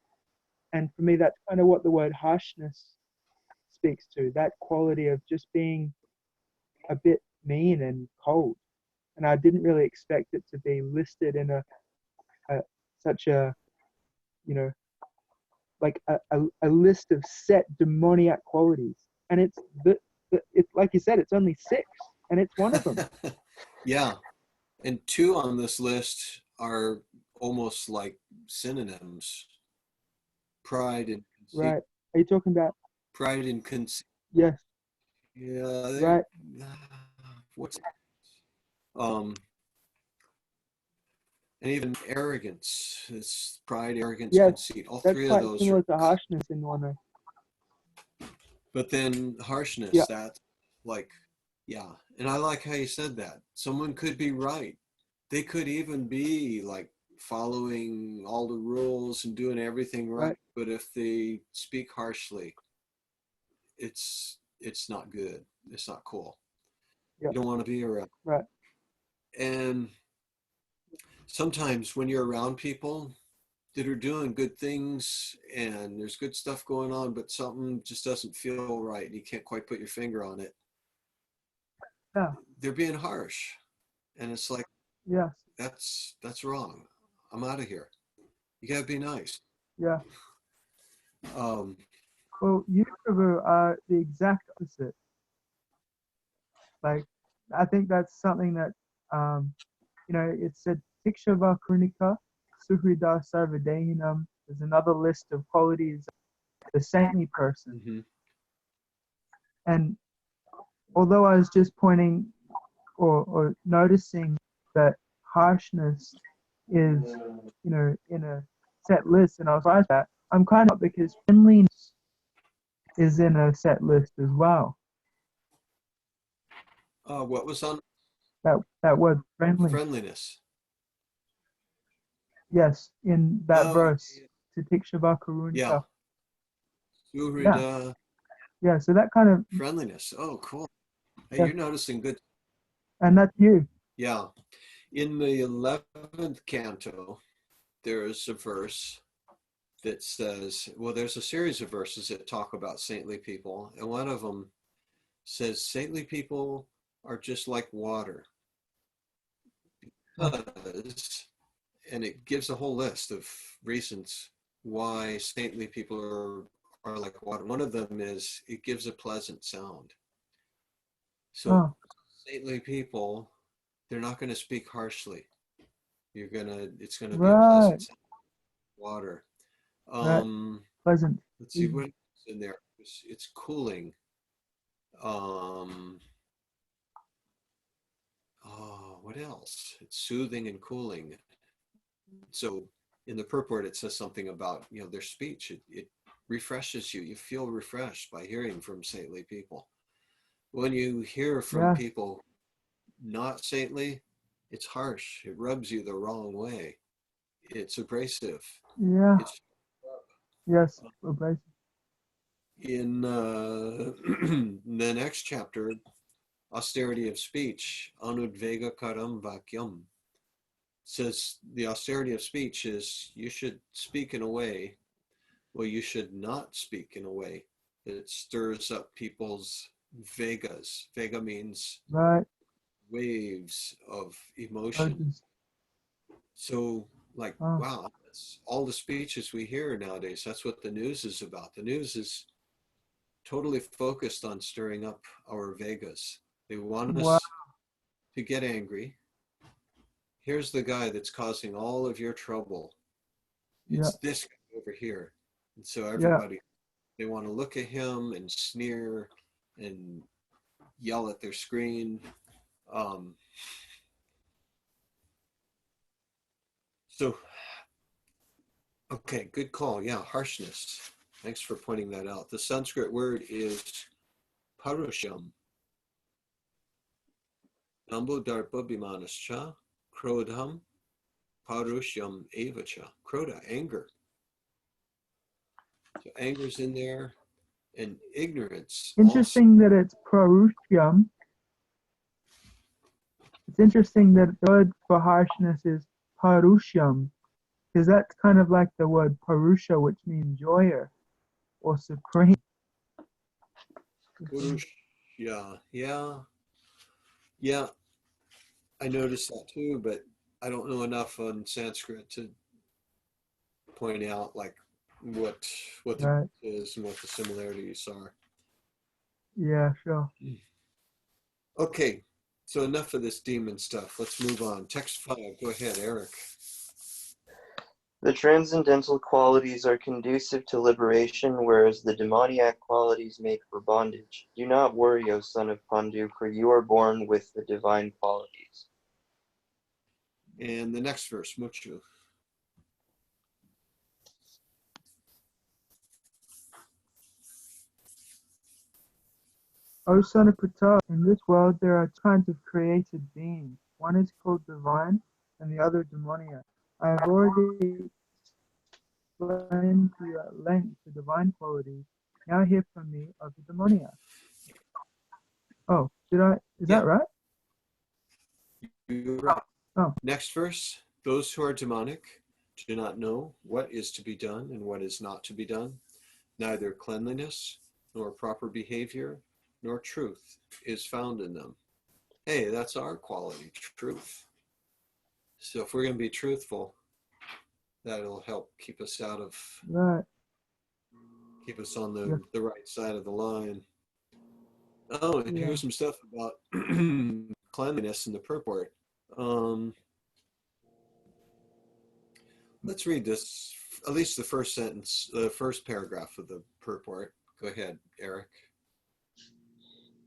And for me, that's kind of what the word harshness speaks to, that quality of just being a bit mean and cold. And I didn't really expect it to be listed in such a, you know, like a list of set demoniac qualities. And it's it's like you said, it's only 6, and it's one of them. Yeah. And 2 on this list are almost like synonyms. Pride and conceit. Right. Are you talking about? Pride and conceit. Yes. Yeah. Right. What's and even arrogance. It's pride, arrogance, Yes, conceit. All that's 3 of quite those similar are. to harshness in one way. But then harshness, Yeah. that like, yeah. And I like how you said that. Someone could be right. They could even be like following all the rules and doing everything right. But if they speak harshly, it's not good. It's not cool. Yeah. You don't want to be around. Right. And sometimes when you're around people that are doing good things and there's good stuff going on, but something just doesn't feel right and you can't quite put your finger on it. Yeah. They're being harsh. And it's like, Yes. that's wrong. I'm out of here. You gotta be nice. Yeah. Um, Well, you are the exact opposite. Like, I think that's something that, it said, Tikshava Krunika, Suhrida Sarvadehinam. There's another list of qualities of the saintly person. mm-hmm. And although I was just pointing or noticing that harshness is, in a set list, and I was like that, I'm kind of, because friendliness is in a set list as well. What was on That word friendly? friendliness? Yes, in that verse, Titikshava Karunika. Yeah. Suhrida. Yeah, so that kind of Friendliness. Oh, cool. Hey, Yeah. you're noticing good. And that's you. Yeah. In the 11th canto, there is a verse that says, well, there's a series of verses that talk about saintly people. And one of them says, saintly people are just like water. Because, and it gives a whole list of reasons why saintly people are like water. One of them is it gives a pleasant sound. So saintly people, they're not going to speak harshly. It's going to be a pleasant sound. Water. Pleasant. Let's see what's in there. It's cooling. What else? It's soothing and cooling. So in the purport, it says something about, their speech. It refreshes you. You feel refreshed by hearing from saintly people. When you hear from people not saintly, it's harsh. It rubs you the wrong way. It's abrasive. Yeah. Yes, abrasive. In the next chapter, austerity of speech, anudvega karam vakyam, says the austerity of speech is you should speak in a way, well, you should not speak in a way It stirs up people's vegas. Vega means Right. waves of I emotion. just, So, like, oh, wow, that's all the speeches we hear nowadays. That's what the news is about. The news is totally focused on stirring up our Vegas. They want wow. us to get angry. Here's the guy that's causing all of your trouble. Yeah. It's this guy over here. And so Yeah. everybody, they want to look at him and sneer and yell at their screen. Um, so, okay, good call. Yeah, harshness. Thanks for pointing that out. The Sanskrit word is parusham. Nambo darpa bimanascha, krodham, parushyam evacha. Kroda, anger. So anger's in there, and ignorance also. Interesting that it's Prarusham. It's interesting that the word for harshness is Parusham, because that's kind of like the word Parusha, which means joyer or supreme. Purush, yeah. I noticed that too, but I don't know enough on Sanskrit to point out like what the Right. is and what the similarities are. Yeah, sure. Okay, so enough of this demon stuff. Let's move on. Text 5. Go ahead, Eric. The transcendental qualities are conducive to liberation, whereas the demoniac qualities make for bondage. Do not worry, O son of Pandu, for you are born with the divine qualities. And the next verse, Muchu. O son of Pratap, in this world there are two kinds of created beings. One is called divine and the other demoniac. I have already explained to you at length the divine qualities. Now hear from me of the demoniac. Oh, is Yeah. that right? You're right. Oh. Next verse. Those who are demonic do not know what is to be done and what is not to be done. Neither cleanliness, nor proper behavior, nor truth is found in them. Hey, that's our quality, truth. So if we're going to be truthful, that'll help keep us out of, Right. keep us on Yeah. the right side of the line. Oh, and Yeah. here's some stuff about cleanliness in the purport. Let's read this, at least the first sentence, the first paragraph of the purport. Go ahead, Eric.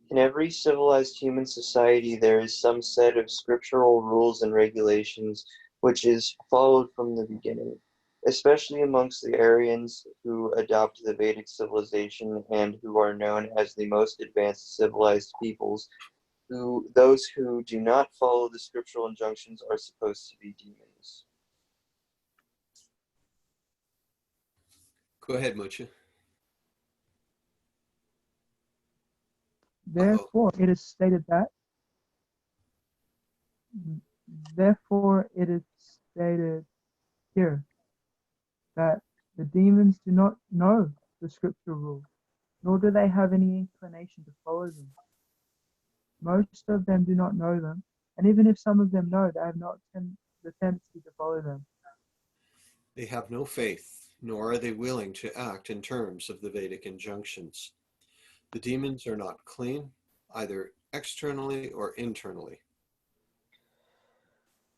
In every civilized human society, there is some set of scriptural rules and regulations which is followed from the beginning, especially amongst the Aryans who adopt the Vedic civilization and who are known as the most advanced civilized peoples. Those who do not follow the scriptural injunctions are supposed to be demons. Go ahead, Mucha. Therefore, it is stated that. Therefore, it is stated here that the demons do not know the scriptural rules, nor do they have any inclination to follow them. Most of them do not know them, and even if some of them know, they have not the tendency to follow them. They have no faith, nor are they willing to act in terms of the Vedic injunctions. The demons are not clean, either externally or internally.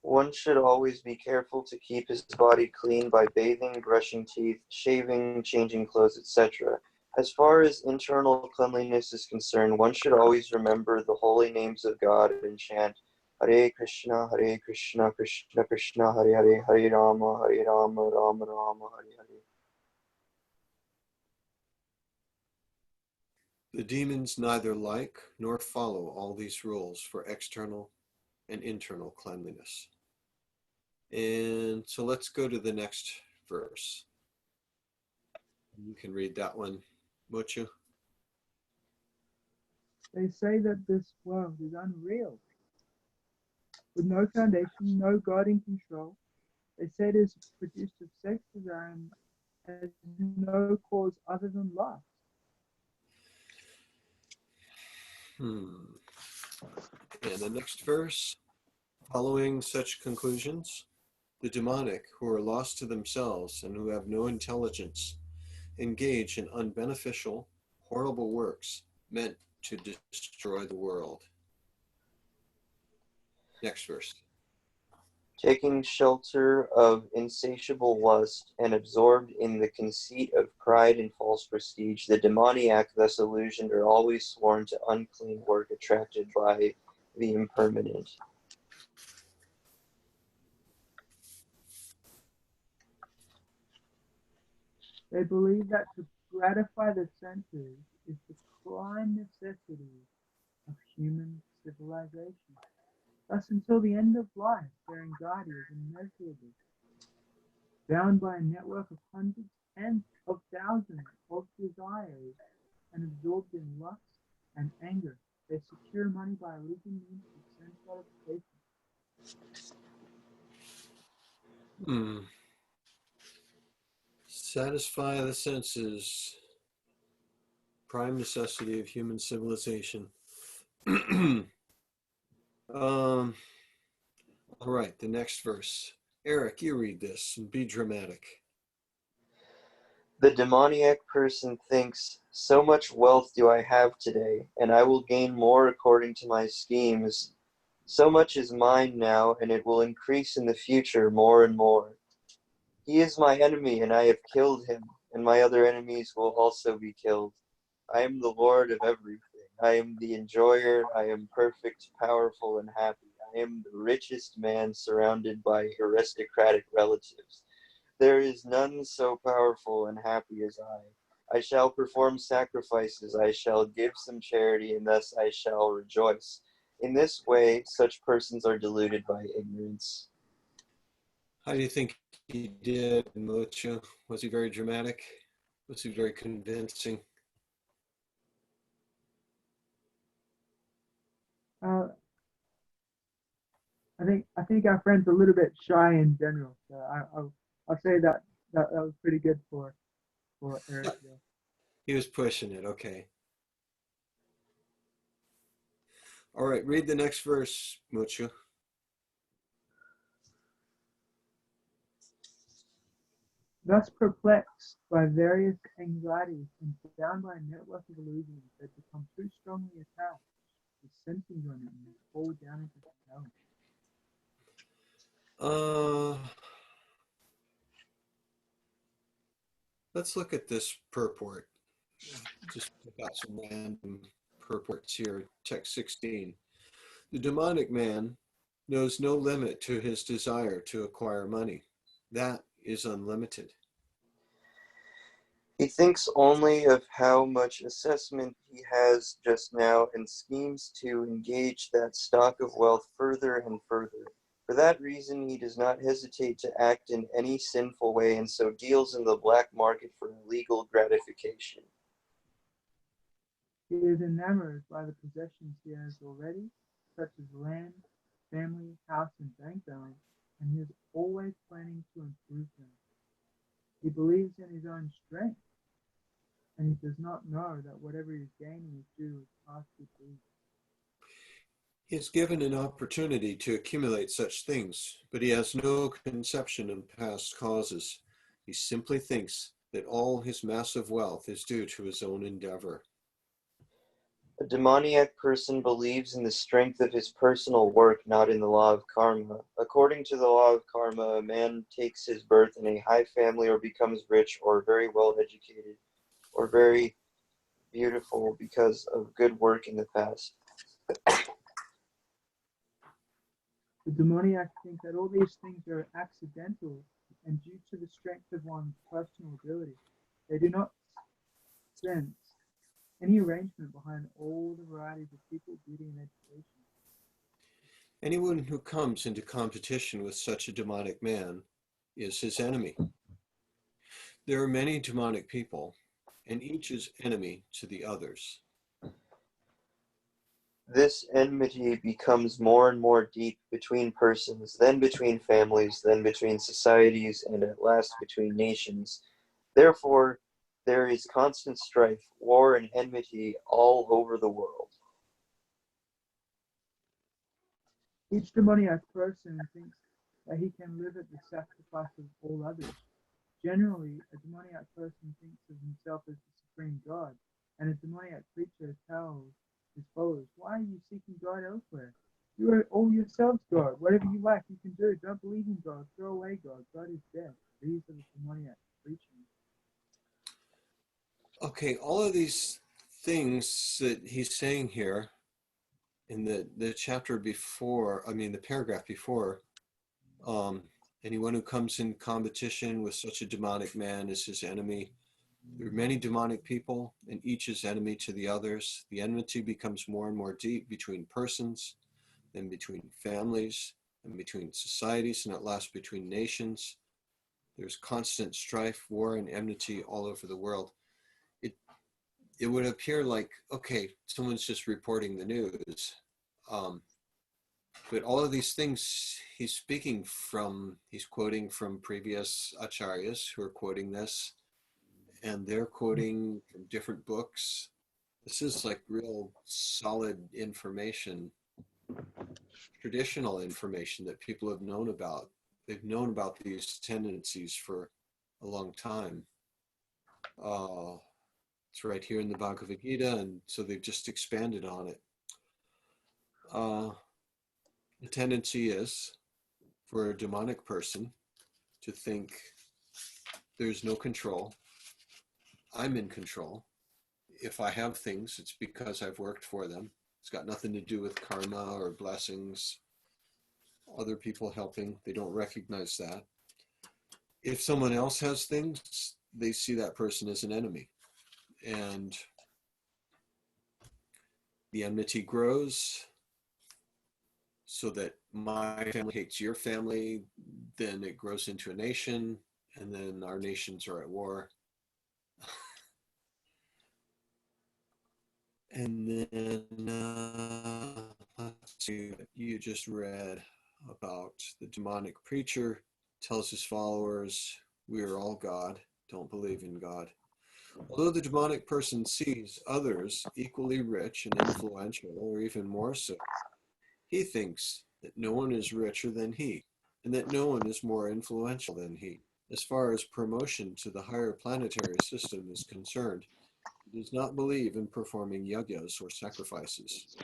One should always be careful to keep his body clean by bathing, brushing teeth, shaving, changing clothes, etc. As far as internal cleanliness is concerned, one should always remember the holy names of God and chant Hare Krishna, Krishna Krishna, Hare Hare, Hare Rama, Rama Rama, Hare Hare. The demons neither like nor follow all these rules for external and internal cleanliness. And so let's go to the next verse. You can read that one, Mochu. They say that this world is unreal, with no foundation, no guiding control. They say it is produced of sex desire and has no cause other than lust. And the next verse, following such conclusions, the demonic, who are lost to themselves and who have no intelligence, engage in unbeneficial, horrible works meant to destroy the world. Next verse. Taking shelter of insatiable lust and absorbed in the conceit of pride and false prestige, the demoniac thus illusioned are always sworn to unclean work attracted by the impermanent. They believe that to gratify the senses is the prime necessity of human civilization. Thus, until the end of life, their anxiety is immeasurable. Bound by a network of hundreds and of thousands of desires and absorbed in lust and anger, they secure money by illegal means of sense gratification. Satisfy the senses, prime necessity of human civilization. All right, the next verse. Eric, you read this and be dramatic. The demoniac person thinks, so much wealth do I have today, and I will gain more according to my schemes. So much is mine now, and it will increase in the future more and more. He is my enemy, and I have killed him, and my other enemies will also be killed. I am the Lord of everything. I am the enjoyer. I am perfect, powerful, and happy. I am the richest man surrounded by aristocratic relatives. There is none so powerful and happy as I. I shall perform sacrifices. I shall give some charity, and thus I shall rejoice. In this way, such persons are deluded by ignorance. How do you think he did, Mocha? Was he very dramatic? Was he very convincing? I think our friend's a little bit shy in general, so I'll say that was pretty good for Eric there. He was pushing it, okay. All right, read the next verse, Mocha. Thus perplexed by various anxieties and bound by a network of illusions, they become too strongly attached to sensing on it and fall down into hell. Let's look at this purport. Just got some random purports here. Text 16. The demonic man knows no limit to his desire to acquire money. That is unlimited. He thinks only of how much assessment he has just now and schemes to engage that stock of wealth further and further. For that reason, he does not hesitate to act in any sinful way and so deals in the black market for illegal gratification. He is enamored by the possessions he has already, such as land, family, house, and bank balance, and he is always planning to improve them. He believes in his own strength, and he does not know that whatever he is gaining is due to his past good deeds. He is given an opportunity to accumulate such things, but he has no conception of past causes. He simply thinks that all his massive wealth is due to his own endeavor. A demoniac person believes in the strength of his personal work, not in the law of karma. According to the law of karma, a man takes his birth in a high family or becomes rich or very well educated or very beautiful because of good work in the past. The demoniac thinks that all these things are accidental and due to the strength of one's personal ability. They do not sense any arrangement behind all the varieties of people, beauty, and education. Anyone who comes into competition with such a demonic man is his enemy. There are many demonic people, and each is enemy to the others. This enmity becomes more and more deep between persons, then between families, then between societies, and at last between nations. Therefore, there is constant strife, war, and enmity all over the world. Each demoniac person thinks that he can live at the sacrifice of all others. Generally, a demoniac person thinks of himself as the supreme God, and a demoniac creature tells his followers, "Why are you seeking God elsewhere? You are all yourselves God. Whatever you like, you can do. Don't believe in God. Throw away God. God is dead." These are the demoniac preaching. Okay, all of these things that he's saying here in the chapter before, I mean, the paragraph before, anyone who comes in competition with such a demonic man is his enemy. There are many demonic people, and each is enemy to the others. The enmity becomes more and more deep between persons, then between families, and between societies, and at last between nations. There's constant strife, war, and enmity all over the world. It would appear like, okay, someone's just reporting the news. But all of these things he's quoting from previous acharyas who are quoting this, and they're quoting from different books. This is like real solid information, traditional information that people have known about. They've known about these tendencies for a long time. It's right here in the Bhagavad Gita, and so they've just expanded on it. The tendency is for a demonic person to think there's no control. I'm in control. If I have things, it's because I've worked for them. It's got nothing to do with karma or blessings, other people helping. They don't recognize that. If someone else has things, they see that person as an enemy. And the enmity grows so that my family hates your family, then it grows into a nation, and then our nations are at war. And then let's see what you just read about the demonic preacher tells his followers, we are all God, don't believe in God. Although the demonic person sees others equally rich and influential, or even more so, he thinks that no one is richer than he, and that no one is more influential than he. As far as promotion to the higher planetary system is concerned, he does not believe in performing yagyas or sacrifices.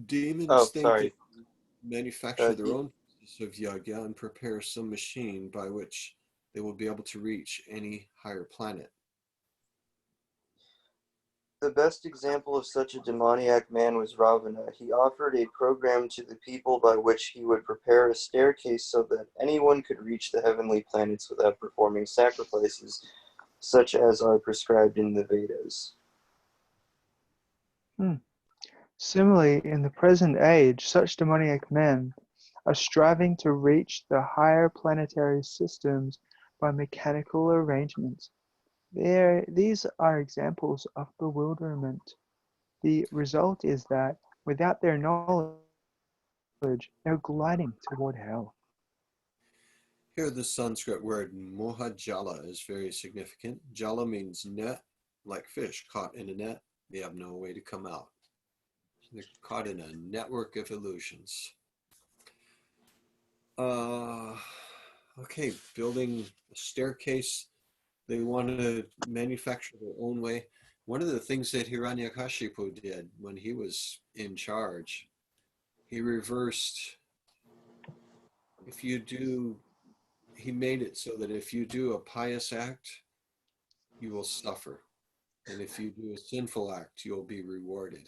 Demons Oh, think sorry. they manufacture their The, own pieces of yagya and prepare some machine by which they will be able to reach any higher planet. the best example of such a demoniac man was Ravana. He offered a program to the people by which he would prepare a staircase so that anyone could reach the heavenly planets without performing sacrifices, such as are prescribed in the Vedas. Similarly, in the present age, such demoniac men are striving to reach the higher planetary systems by mechanical arrangements. These are examples of bewilderment. The result is that, without their knowledge, they're gliding toward hell. Here, the Sanskrit word mohajala is very significant. Jala means net, like fish caught in a net. They have no way to come out. They're caught in a network of illusions. Okay, building a staircase. They want to manufacture their own way. One of the things that Hiranyakashipu did when he was in charge, he reversed, he made it so that if you do a pious act, you will suffer. And if you do a sinful act, you'll be rewarded.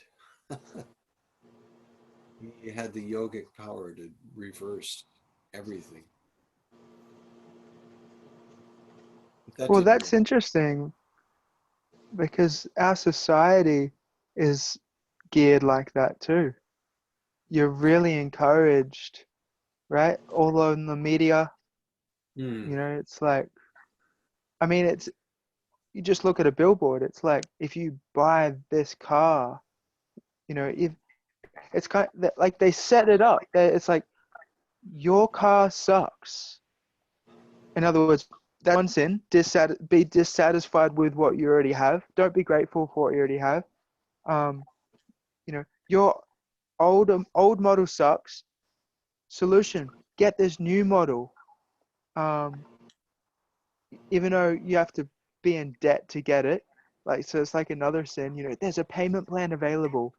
He had the yogic power to reverse everything. But that Well, didn't that's work. interesting because our society is geared like that too. You're really encouraged, right? All on the media, it's like, I mean, you just look at a billboard, it's like, if you buy this car, if it's kind of like they set it up. It's like, your car sucks. In other words, That's one sin. Be dissatisfied with what you already have. Don't be grateful for what you already have. Your old model sucks. Solution: get this new model. Even though you have to be in debt to get it, so it's like another sin. There's a payment plan available,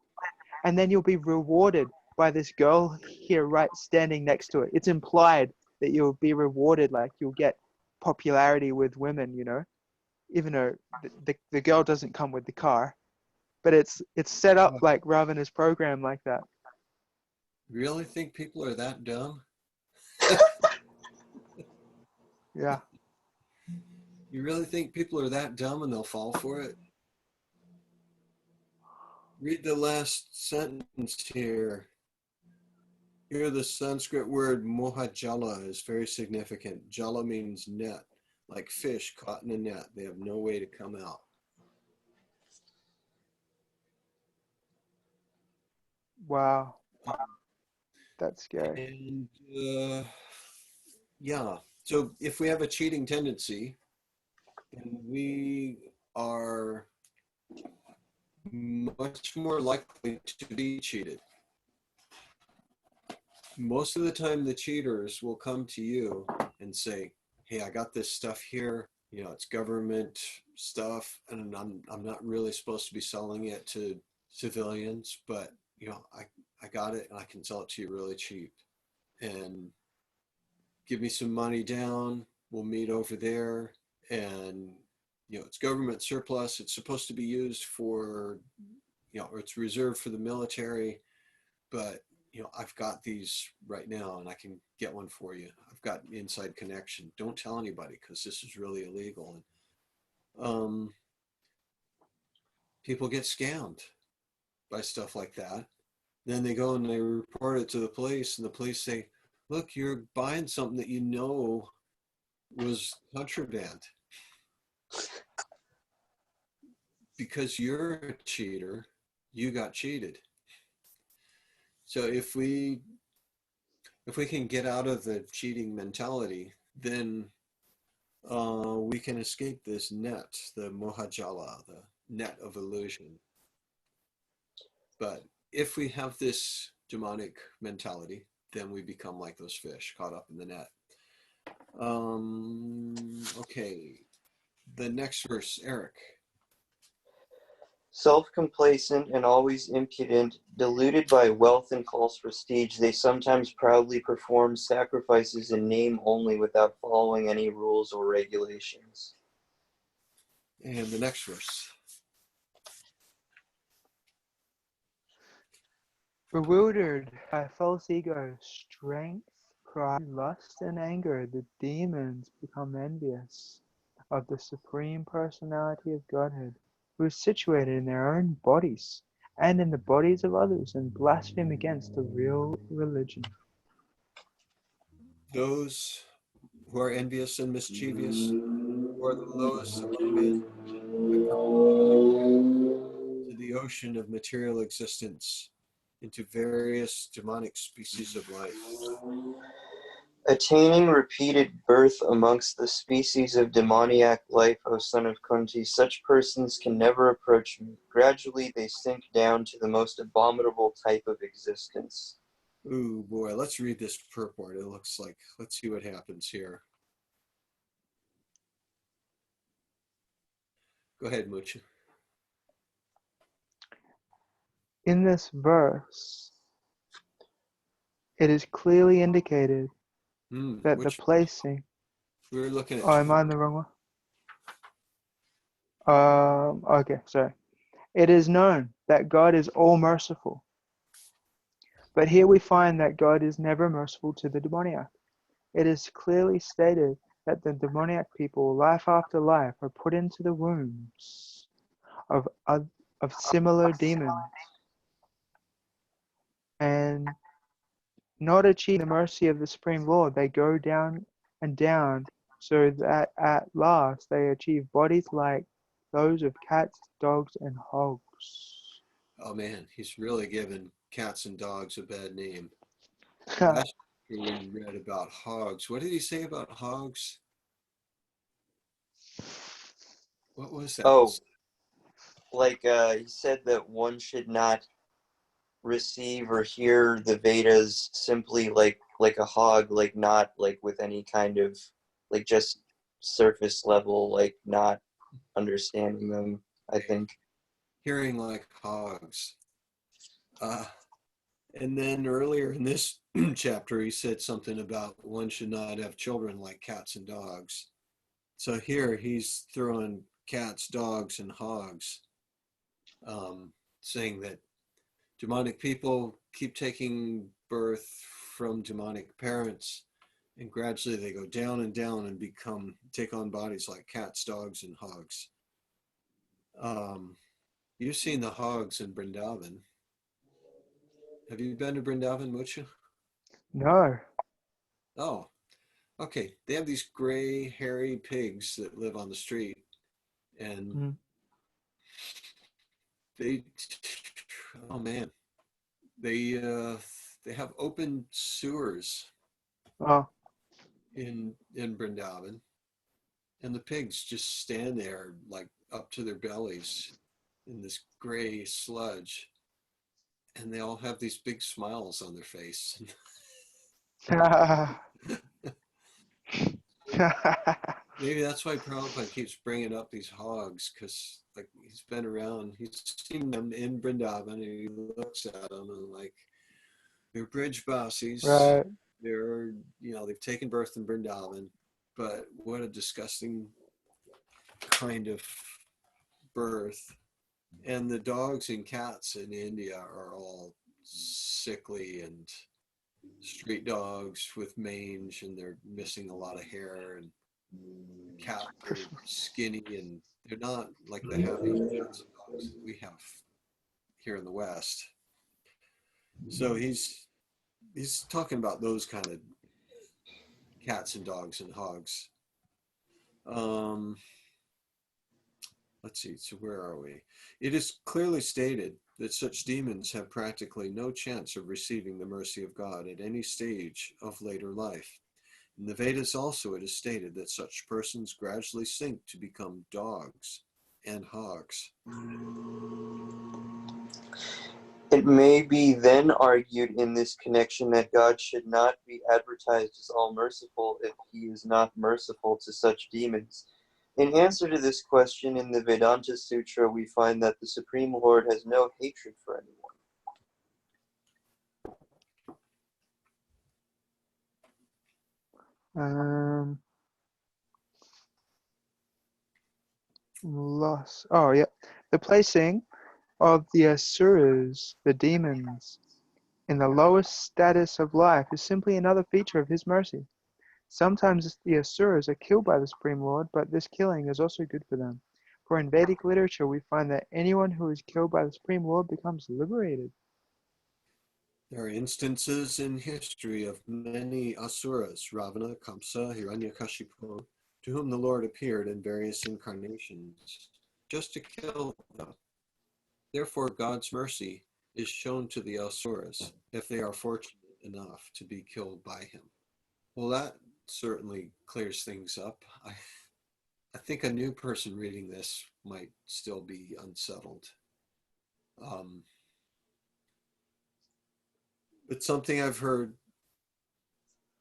and then you'll be rewarded by this girl here, right, standing next to it. It's implied that you'll be rewarded, like you'll get popularity with women, even though the girl doesn't come with the car, but it's set up like Ravan is programmed like that. Really think people are that dumb? Yeah. You really think people are that dumb and they'll fall for it? Read the last sentence here. Here, the Sanskrit word mohajala is very significant. Jala means net, like fish caught in a net. They have no way to come out. Wow. That's scary. And yeah, so if we have a cheating tendency, then we are much more likely to be cheated. Most of the time, the cheaters will come to you and say, hey, I got this stuff here. It's government stuff, and I'm not really supposed to be selling it to civilians, but I got it and I can sell it to you really cheap. And give me some money down. We'll meet over there. And, it's government surplus. It's supposed to be used for, or it's reserved for the military. But, I've got these right now and I can get one for you. I've got an inside connection. Don't tell anybody because this is really illegal. And people get scammed by stuff like that. Then they go and they report it to the police, and the police say, look, you're buying something that was contraband. Because you're a cheater, you got cheated. So if we can get out of the cheating mentality, then we can escape this net, the mohajala, the net of illusion. But if we have this demonic mentality, then we become like those fish caught up in the net. Okay, the next verse, Eric. Self-complacent and always impudent, deluded by wealth and false prestige, they sometimes proudly perform sacrifices in name only without following any rules or regulations. And the next verse. Bewildered by false ego, strength, pride, lust, and anger, the demons become envious of the Supreme Personality of Godhead, who is situated in their own bodies and in the bodies of others, and blaspheme against the real religion. Those who are envious and mischievous, who are the lowest among men, to the ocean of material existence, into various demonic species of life. Attaining repeated birth amongst the species of demoniac life, O son of Kunti, such persons can never approach me. Gradually they sink down to the most abominable type of existence. Ooh, boy, let's read this purport. It looks like, let's see what happens here. Go ahead, Mucha. In this verse, it is clearly indicated that the placing. We were looking at. Oh, am I in the wrong one? Okay, sorry. It is known that God is all merciful. But here we find that God is never merciful to the demoniac. It is clearly stated that the demoniac people, life after life, are put into the wombs of similar demons and not achieve the mercy of the Supreme Lord. They go down and down so that at last they achieve bodies like those of cats, dogs, and hogs. Oh man, he's really given cats and dogs a bad name. Last year we read about hogs. What did he say about hogs? What was that? Oh, like he said that one should not receive or hear the Vedas simply like a hog, like not like with any kind of like just surface level, like not understanding them, I think. Hearing like hogs. And then earlier in this chapter, he said something about one should not have children like cats and dogs. So here he's throwing cats, dogs, and hogs, saying that demonic people keep taking birth from demonic parents, and gradually they go down and down and take on bodies like cats, dogs, and hogs. You've seen the hogs in Brindavan. Have you been to Brindavan, Mucha? No. Oh, okay. They have these gray, hairy pigs that live on the street, and Mm. they, oh man, they have open sewers Oh. in Brindavan, and the pigs just stand there like up to their bellies in this gray sludge, and they all have these big smiles on their face. Maybe that's why Prabhupada keeps bringing up these hogs, because like he's been around, he's seen them in Brindavan, and he looks at them and like they're bridge basis. Right. They're they've taken birth in Brindavan, but what a disgusting kind of birth. And the dogs and cats in India are all sickly and street dogs with mange, and they're missing a lot of hair, and cats are skinny, and they're not like the heavy cats and dogs that we have here in the West. So he's talking about those kind of cats and dogs and hogs. Let's see, so where are we? It is clearly stated that such demons have practically no chance of receiving the mercy of God at any stage of later life. In the Vedas also it is stated that such persons gradually sink to become dogs and hogs. It may be then argued in this connection that God should not be advertised as all merciful if he is not merciful to such demons. In answer to this question, in the Vedanta Sutra, we find that the Supreme Lord has no hatred for anyone. Loss. Oh, yeah. The placing of the asuras, the demons, in the lowest status of life is simply another feature of his mercy. Sometimes the asuras are killed by the Supreme Lord, but this killing is also good for them. For in Vedic literature, we find that anyone who is killed by the Supreme Lord becomes liberated. There are instances in history of many asuras, Ravana, Kamsa, Hiranyakashipu, to whom the Lord appeared in various incarnations, just to kill them. Therefore, God's mercy is shown to the asuras if they are fortunate enough to be killed by him. Well, that certainly clears things up. I think a new person reading this might still be unsettled. But something I've heard,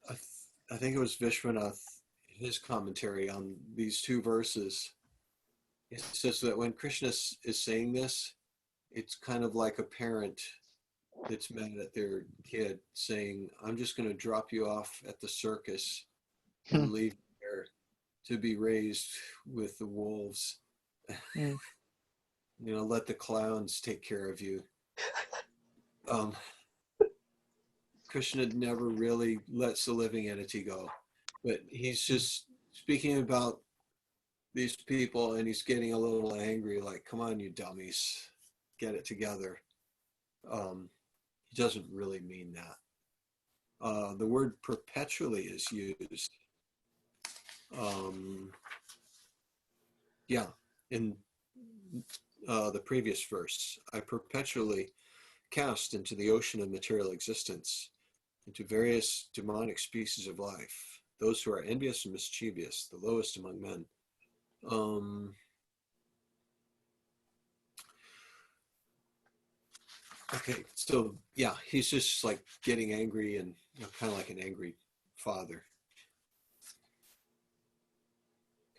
I think it was Vishwanath, his commentary on these two verses, it says that when Krishna is saying this, it's kind of like a parent that's mad at their kid saying, I'm just going to drop you off at the circus and leave you there to be raised with the wolves. Mm. Let the clowns take care of you. Krishna never really lets the living entity go, but he's just speaking about these people, and he's getting a little angry, like, come on, you dummies, get it together. He doesn't really mean that. The word perpetually is used. In the previous verse, I perpetually cast into the ocean of material existence, into various demonic species of life, those who are envious and mischievous, the lowest among men. Okay, so yeah, he's just like getting angry and kind of like an angry father,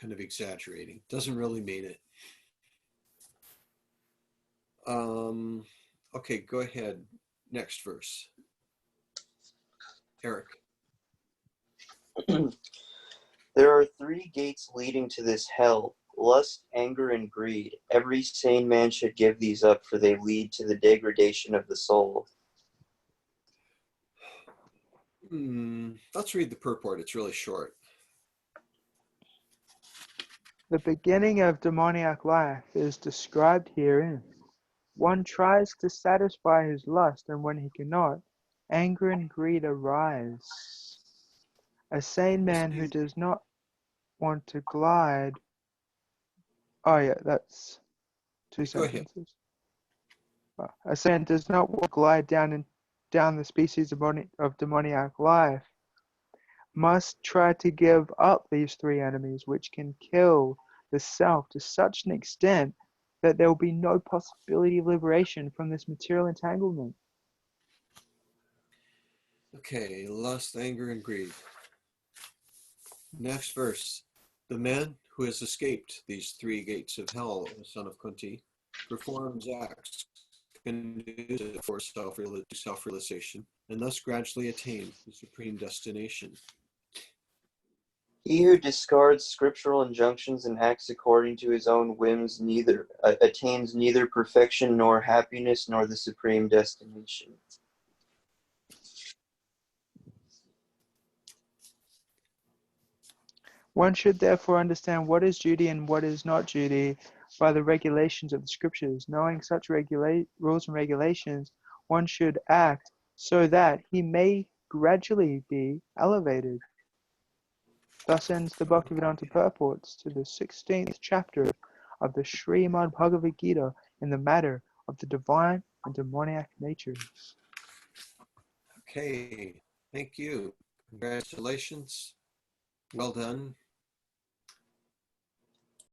kind of exaggerating. Doesn't really mean it. Okay, go ahead. Next verse. Eric. There are three gates leading to this hell: lust, anger, and greed. Every sane man should give these up, for they lead to the degradation of the soul. Let's read the purport. It's really short. The beginning of demoniac life is described herein. One tries to satisfy his lust, and when he cannot, anger and greed arise. A sane man who does not want to glide. Oh, yeah, that's two Go ahead. sentences. A sane man does not want to glide down the species of demoniac life, must try to give up these three enemies, which can kill the self to such an extent that there will be no possibility of liberation from this material entanglement. Okay, lust, anger, and greed. Next verse. The man who has escaped these three gates of hell, the son of Kunti, performs acts conducive for self-realization, and thus gradually attains the supreme destination. He who discards scriptural injunctions and acts according to his own whims neither attains neither perfection nor happiness nor the supreme destination. One should therefore understand what is duty and what is not duty by the regulations of the scriptures. Knowing such rules and regulations, one should act so that he may gradually be elevated. Thus ends the Bhaktivedanta purports to the 16th chapter of the Srimad Bhagavad Gita in the matter of the divine and demoniac natures. Okay, thank you. Congratulations. Well done.